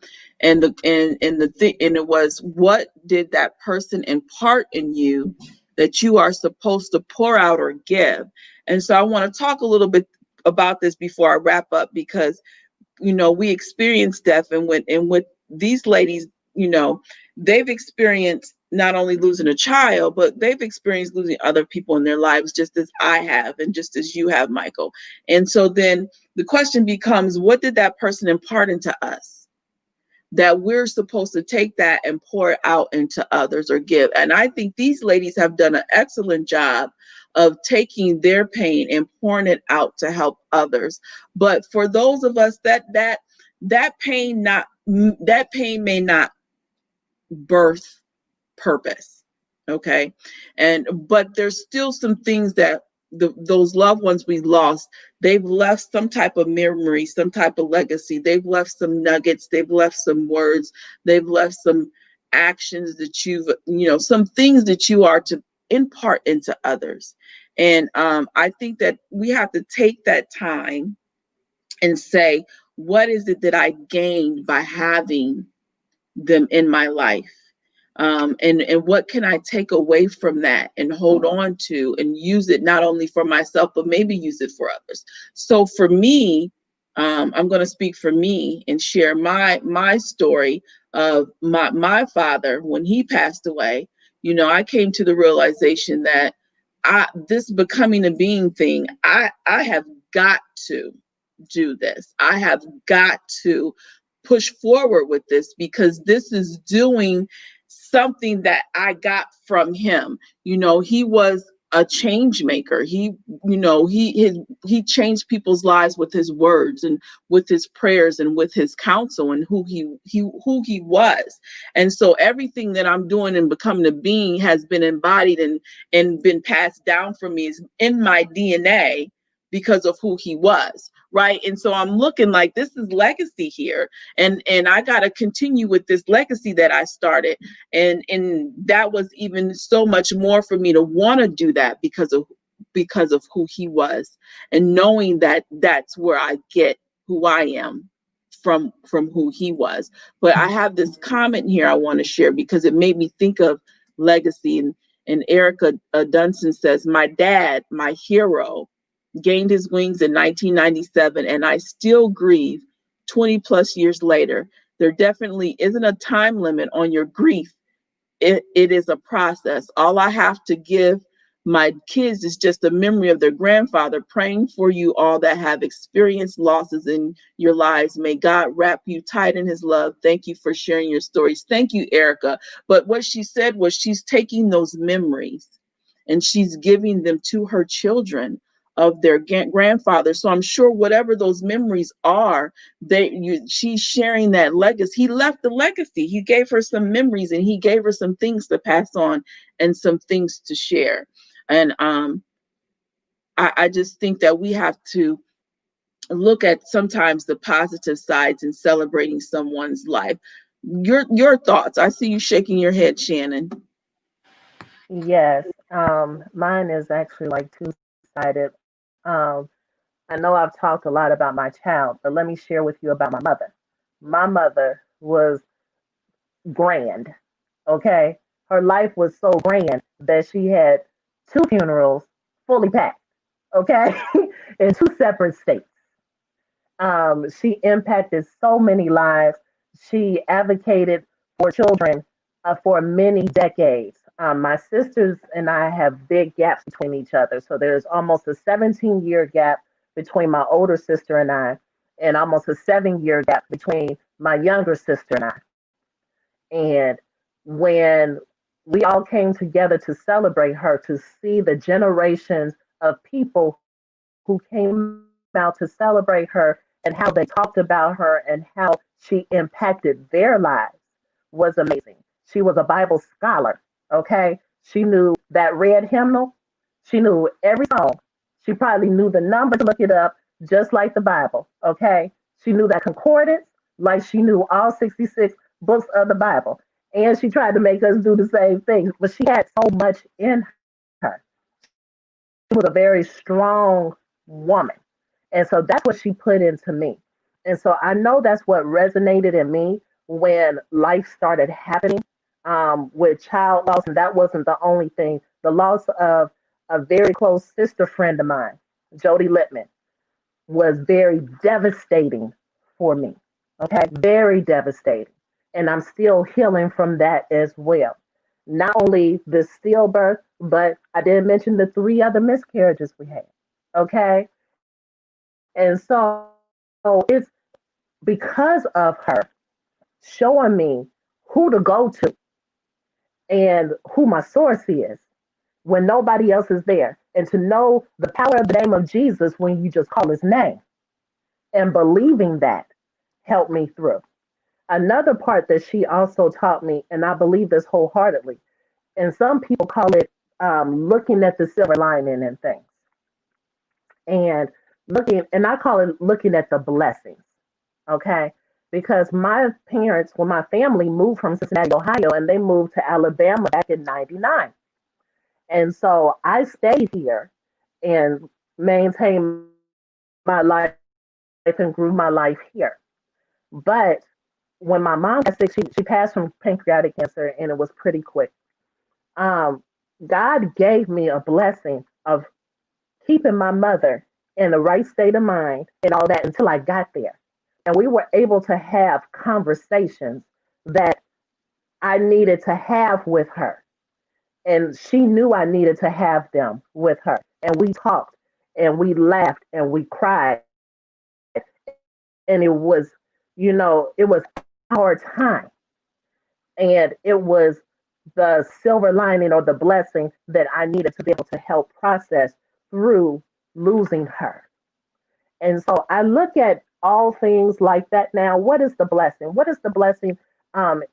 Speaker 1: and it was, what did that person impart in you that you are supposed to pour out or give? And so I want to talk a little bit about this before I wrap up, because we experience death, and with these ladies, they've experienced not only losing a child, but they've experienced losing other people in their lives, just as I have and just as you have, Michael. And so then the question becomes, what did that person impart into us that we're supposed to take that and pour it out into others or give? And I think these ladies have done an excellent job of taking their pain and pouring it out to help others. But for those of us that pain may not birth purpose. Okay. But there's still some things that those loved ones we lost, they've left some type of memory, some type of legacy. They've left some nuggets, they've left some words, they've left some actions that some things that you are to impart into others. And I think that we have to take that time and say, what is it that I gained by having them in my life? And what can I take away from that and hold on to and use it not only for myself, but maybe use it for others. So for me, I'm going to speak for me and share my story of my father. When he passed away, I came to the realization that this becoming a being thing, I have got to do this. I have got to push forward with this, because this is doing something that I got from him. He was a change maker. He changed people's lives with his words and with his prayers and with his counsel and who he was. And so everything that I'm doing and becoming a being has been embodied and been passed down from me, is in my DNA because of who he was, right? And so I'm looking like, this is legacy here, and I got to continue with this legacy that I started. And that was even so much more for me to want to do that, because of who he was, and knowing that that's where I get who I am from who he was. But I have this comment here I want to share because it made me think of legacy. And Erica Dunson says, "My dad, my hero, gained his wings in 1997, and I still grieve 20 plus years later. There definitely isn't a time limit on your grief. It is a process. All I have to give my kids is just a memory of their grandfather, praying for you all that have experienced losses in your lives. May God wrap you tight in his love. Thank you for sharing your stories." Thank you, Erica. But what she said was she's taking those memories and she's giving them to her children of their grandfather. So I'm sure whatever those memories are, she's sharing that legacy. He left the legacy. He gave her some memories and he gave her some things to pass on and some things to share. And I just think that we have to look at sometimes the positive sides in celebrating someone's life. Your thoughts? I see you shaking your head, Shannon.
Speaker 2: Yes, mine is actually like two-sided. I know I've talked a lot about my child, but let me share with you about my mother. My mother was grand, okay? Her life was so grand that she had two funerals fully packed, okay, in two separate states. She impacted so many lives. She advocated for children for many decades. My sisters and I have big gaps between each other. So there's almost a 17-year gap between my older sister and I, and almost a 7-year gap between my younger sister and I. And when we all came together to celebrate her, to see the generations of people who came out to celebrate her and how they talked about her and how she impacted their lives was amazing. She was a Bible scholar, okay? She knew that red hymnal, she knew every song. She probably knew the number to look it up, just like the Bible, okay? She knew that concordance, like she knew all 66 books of the Bible. And she tried to make us do the same thing, but she had so much in her. She was a very strong woman. And so that's what she put into me. And so I know that's what resonated in me when life started happening with child loss. And that wasn't the only thing. The loss of a very close sister friend of mine, Jody Littman, was very devastating for me. Okay, very devastating. And I'm still healing from that as well. Not only the stillbirth, but I didn't mention the three other miscarriages we had. Okay, and so it's because of her showing me who to go to and who my source is when nobody else is there, and to know the power of the name of Jesus when you just call his name and believing that helped me through. Another part that she also taught me, and I believe this wholeheartedly, and some people call it looking at the silver lining in things, and and I call it looking at the blessings, okay? Because my parents, well, my family moved from Cincinnati, Ohio, and they moved to Alabama back in '99. And so I stayed here and maintained my life and grew my life here. But when my mom got sick, she passed from pancreatic cancer and it was pretty quick. Um, God gave me a blessing of keeping my mother in the right state of mind and all that until I got there. And we were able to have conversations that I needed to have with her. And she knew I needed to have them with her. And we talked and we laughed and we cried. And it was a hard time. And it was the silver lining or the blessing that I needed to be able to help process through losing her. And so I look at all things like that now. What is the blessing? What is the blessing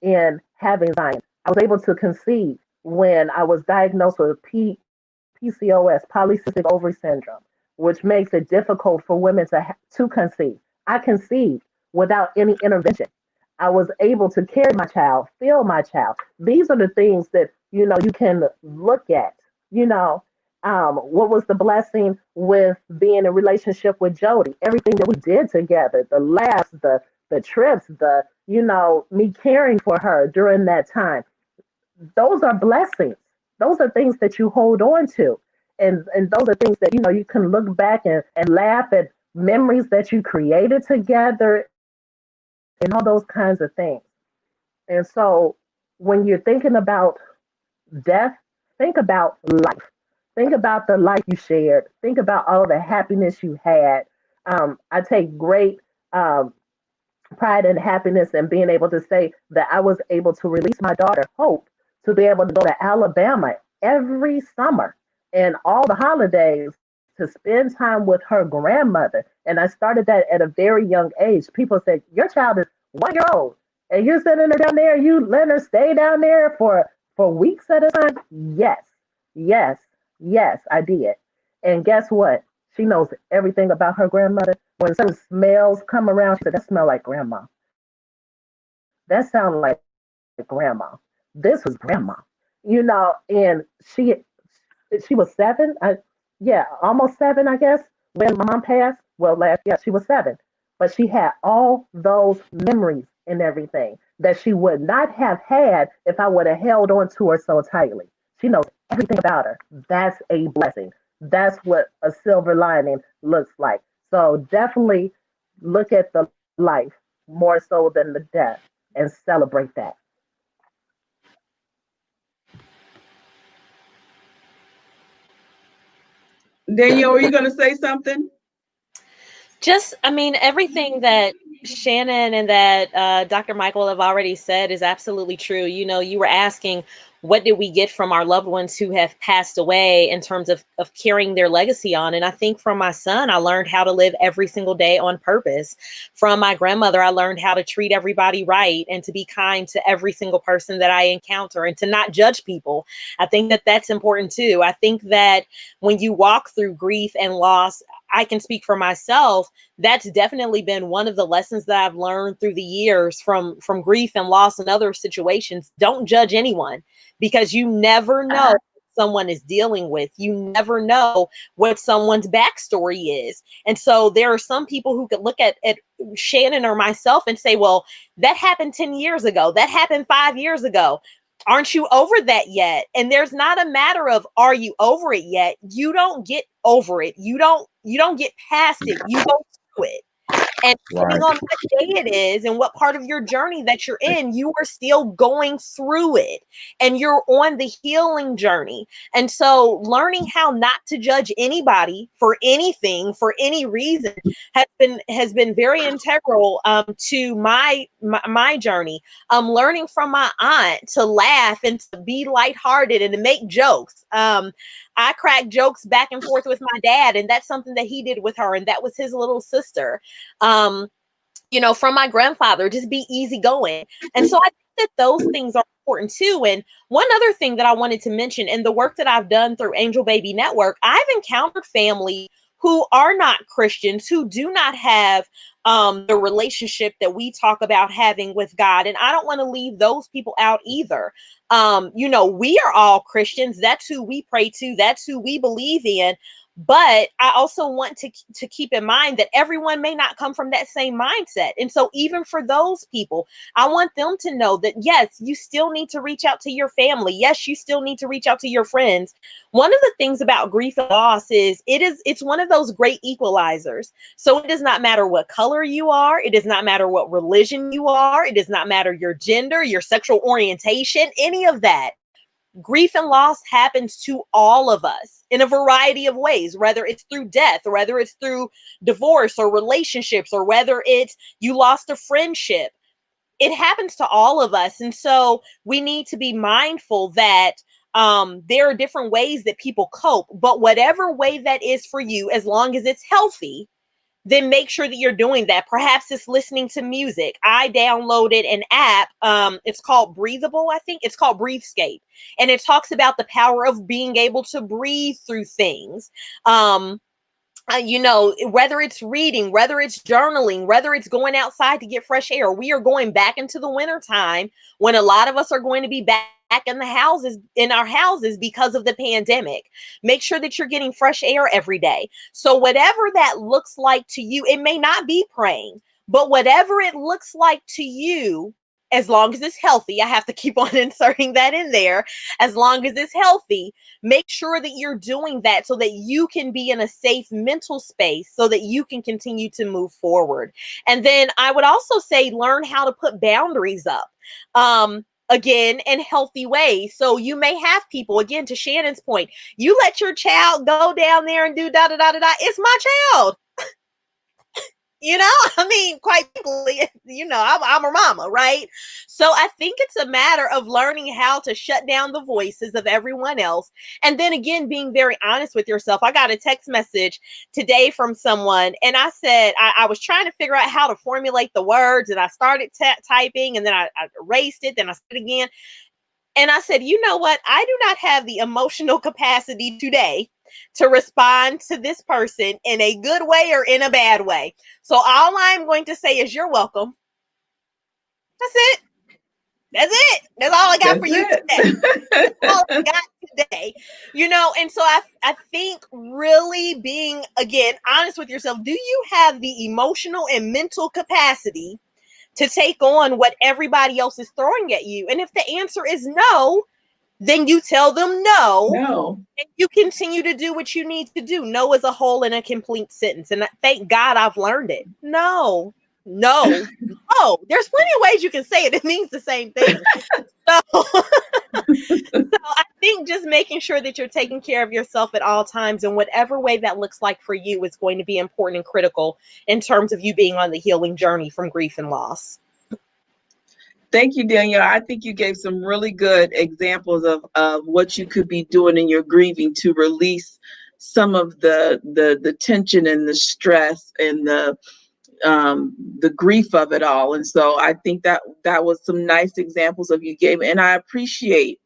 Speaker 2: in having Zion? I was able to conceive when I was diagnosed with PCOS, polycystic ovary syndrome, which makes it difficult for women to conceive. I conceived without any intervention. I was able to carry my child, feel my child. These are the things that you can look at. You know, what was the blessing with being in a relationship with Jody? Everything that we did together, the laughs, the the trips, me caring for her during that time. Those are blessings. Those are things that you hold on to. And those are things that, you can look back and laugh at memories that you created together and all those kinds of things. And so when you're thinking about death, think about life. Think about the life you shared. Think about all the happiness you had. I take great pride and happiness in being able to say that I was able to release my daughter, Hope, to be able to go to Alabama every summer and all the holidays to spend time with her grandmother. And I started that at a very young age. People said, your child is 1 year old and you're sending her down there, you letting her stay down there for weeks at a time? Yes, yes, yes, I did. And guess what? She knows everything about her grandmother. When certain smells come around, she said, that smell like grandma. That sounded like grandma. This was grandma. And she was 7. Yeah, almost 7, I guess, when my mom passed. Well, she was 7. But she had all those memories and everything that she would not have had if I would have held on to her so tightly. She knows everything about her. That's a blessing. That's what a silver lining looks like. So definitely look at the life more so than the death and celebrate that.
Speaker 1: Danielle, are you going to say something?
Speaker 3: Just, I mean, everything that Shannon and that Dr. Michael have already said is absolutely true. You were asking, what did we get from our loved ones who have passed away in terms of carrying their legacy on? And I think from my son, I learned how to live every single day on purpose. From my grandmother, I learned how to treat everybody right and to be kind to every single person that I encounter and to not judge people. I think that that's important too. I think that when you walk through grief and loss, I can speak for myself. That's definitely been one of the lessons that I've learned through the years from grief and loss and other situations. Don't judge anyone, because you never know what someone is dealing with. You never know what someone's backstory is. And so there are some people who could look at Shannon or myself and say, well, that happened 10 years ago. That happened 5 years ago. Aren't you over that yet? And there's not a matter of, are you over it yet? You don't get over it. You don't get past it. You go through it. And depending
Speaker 4: Right.
Speaker 3: on what day it is and what part of your journey that you're in, you are still going through it and you're on the healing journey. And so learning how not to judge anybody for anything, for any reason, has been very integral to my journey. Learning from my aunt to laugh and to be lighthearted and to make jokes. I crack jokes back and forth with my dad, and that's something that he did with her, and that was his little sister. Um, from my grandfather, just be easygoing. And so I think that those things are important too. And one other thing that I wanted to mention in the work that I've done through Angel Baby Network, I've encountered family who are not Christians, who do not have the relationship that we talk about having with God. And I don't want to leave those people out either. We are all Christians. That's who we pray to. That's who we believe in. But I also want to keep in mind that everyone may not come from that same mindset. And so even for those people, I want them to know that, yes, you still need to reach out to your family. Yes, you still need to reach out to your friends. One of the things about grief and loss is it's one of those great equalizers. So it does not matter what color you are. It does not matter what religion you are. It does not matter your gender, your sexual orientation, any of that. Grief and loss happens to all of us in a variety of ways, whether it's through death, or whether it's through divorce or relationships, or whether it's you lost a friendship. It happens to all of us. And so we need to be mindful that there are different ways that people cope, but whatever way that is for you, as long as it's healthy, then make sure that you're doing that. Perhaps it's listening to music. I downloaded an app. It's called Breathable, I think. It's called Breathescape. And it talks about the power of being able to breathe through things. Whether it's reading, whether it's journaling, whether it's going outside to get fresh air. We are going back into the winter time when a lot of us are going to be back in our houses because of the pandemic. Make sure that you're getting fresh air every day. So whatever that looks like to you, it may not be praying, But whatever it looks like to you, as long as it's healthy, I have to keep on inserting that in there. As long as it's healthy, make sure that you're doing that so that you can be in a safe mental space so that you can continue to move forward. And then I would also say learn how to put boundaries up. Again, in healthy ways. So you may have people, again, to Shannon's point, you let your child go down there and do da da da da da. It's my child. You know, I mean, quite frankly, you know, I'm her mama, right? So I think it's a matter of learning how to shut down the voices of everyone else. And then again, being very honest with yourself. I got a text message today from someone, and I said, I was trying to figure out how to formulate the words, and I started typing, and then I erased it, then I said it again. And I said, you know what? I do not have the emotional capacity today to respond to this person in a good way or in a bad way. So all I'm going to say is you're welcome. That's it. That's it. That's all I got
Speaker 1: That's
Speaker 3: for you today.
Speaker 1: it.
Speaker 3: All I got today. You know, and so I think really being, again, honest with yourself, do you have the emotional and mental capacity to take on what everybody else is throwing at you? And if the answer is no, then you tell them no,
Speaker 1: No.
Speaker 3: and you continue to do what you need to do. No is a whole and a complete sentence. And thank God I've learned it. No, no, no. There's plenty of ways you can say it. It means the same thing. So, so I think just making sure that you're taking care of yourself at all times in whatever way that looks like for you is going to be important and critical in terms of you being on the healing journey from grief and loss.
Speaker 1: Thank you, Danielle. I think you gave some really good examples of what you could be doing in your grieving to release some of the tension and the stress and the grief of it all. And so I think that was some nice examples of you gave, and I appreciate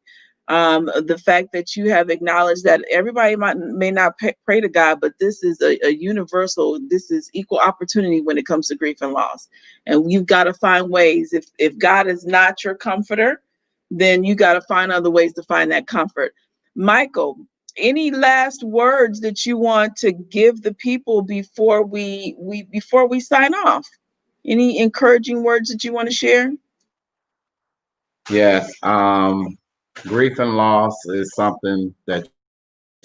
Speaker 1: the fact that you have acknowledged that everybody may not pray to God, but this is a universal, this is equal opportunity when it comes to grief and loss. And you've got to find ways. If God is not your comforter, then you got to find other ways to find that comfort. Michael, any last words that you want to give the people before we sign off? Any encouraging words that you want to share?
Speaker 4: Yes. Grief and loss is something that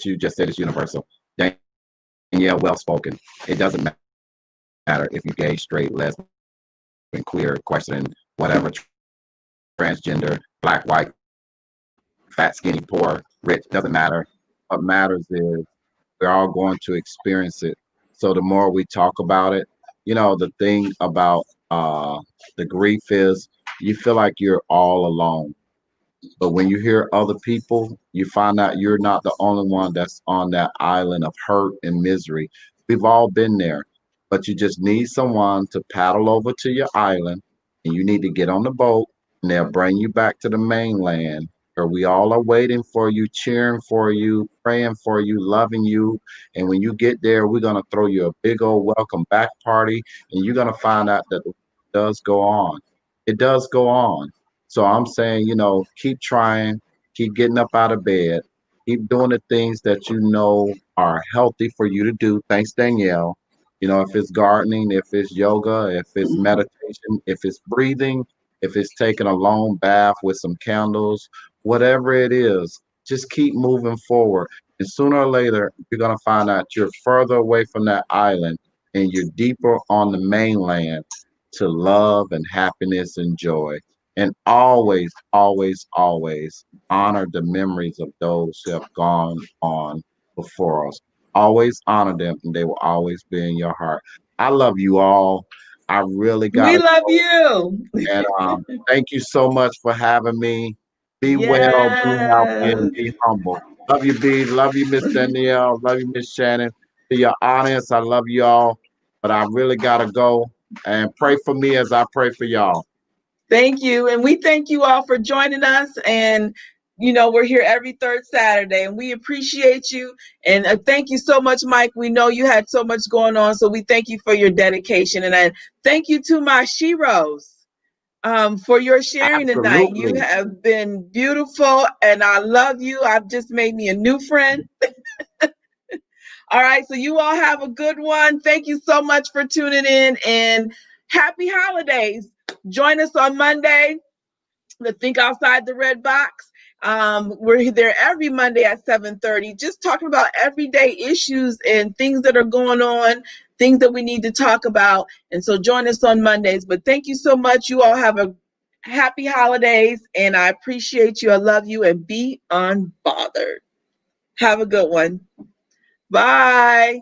Speaker 4: you just said is universal. Danielle, well spoken. It doesn't matter if you're gay, straight, lesbian, queer, questioning, whatever, transgender, black, white, fat, skinny, poor, rich, doesn't matter. What matters is we're all going to experience it. So the more we talk about it, the thing about the grief is you feel like you're all alone. But when you hear other people, you find out you're not the only one that's on that island of hurt and misery. We've all been there, but you just need someone to paddle over to your island, and you need to get on the boat, and they'll bring you back to the mainland where we all are waiting for you, cheering for you, praying for you, loving you. And when you get there, we're going to throw you a big old welcome back party, and you're going to find out that it does go on. It does go on. So I'm saying, keep trying, keep getting up out of bed, keep doing the things that you know are healthy for you to do. Thanks, Danielle. If it's gardening, if it's yoga, if it's meditation, if it's breathing, if it's taking a long bath with some candles, whatever it is, just keep moving forward. And sooner or later, you're going to find out you're further away from that island and you're deeper on the mainland to love and happiness and joy. And always, always, always honor the memories of those who have gone on before us. Always honor them, and they will always be in your heart. I love you all. I really
Speaker 1: We
Speaker 4: gotta
Speaker 1: love
Speaker 4: go.
Speaker 1: you.
Speaker 4: And thank you so much for having me. Be well, be healthy,
Speaker 1: Yes.
Speaker 4: and be humble. Love you, B. Love you, Miss Danielle. Love you, Miss Shannon. To your audience, I love you all. But I really gotta go. And pray for me as I pray for y'all.
Speaker 1: Thank you. And we thank you all for joining us. And, we're here every third Saturday, and we appreciate you. And thank you so much, Mike. We know you had so much going on, so we thank you for your dedication. And I thank you to my Sheroes for your sharing tonight. You
Speaker 4: Absolutely.
Speaker 1: have been beautiful, and I love you. I've just made me a new friend. All right. So you all have a good one. Thank you so much for tuning in, and Happy holidays. Join us on Monday to Think Outside the Red Box. We're there every Monday at 7:30, just talking about everyday issues and things that are going on, things that we need to talk about. And so join us on Mondays. But thank you so much. You all have a happy holidays, and I appreciate you. I love you, and be unbothered. Have a good one. Bye.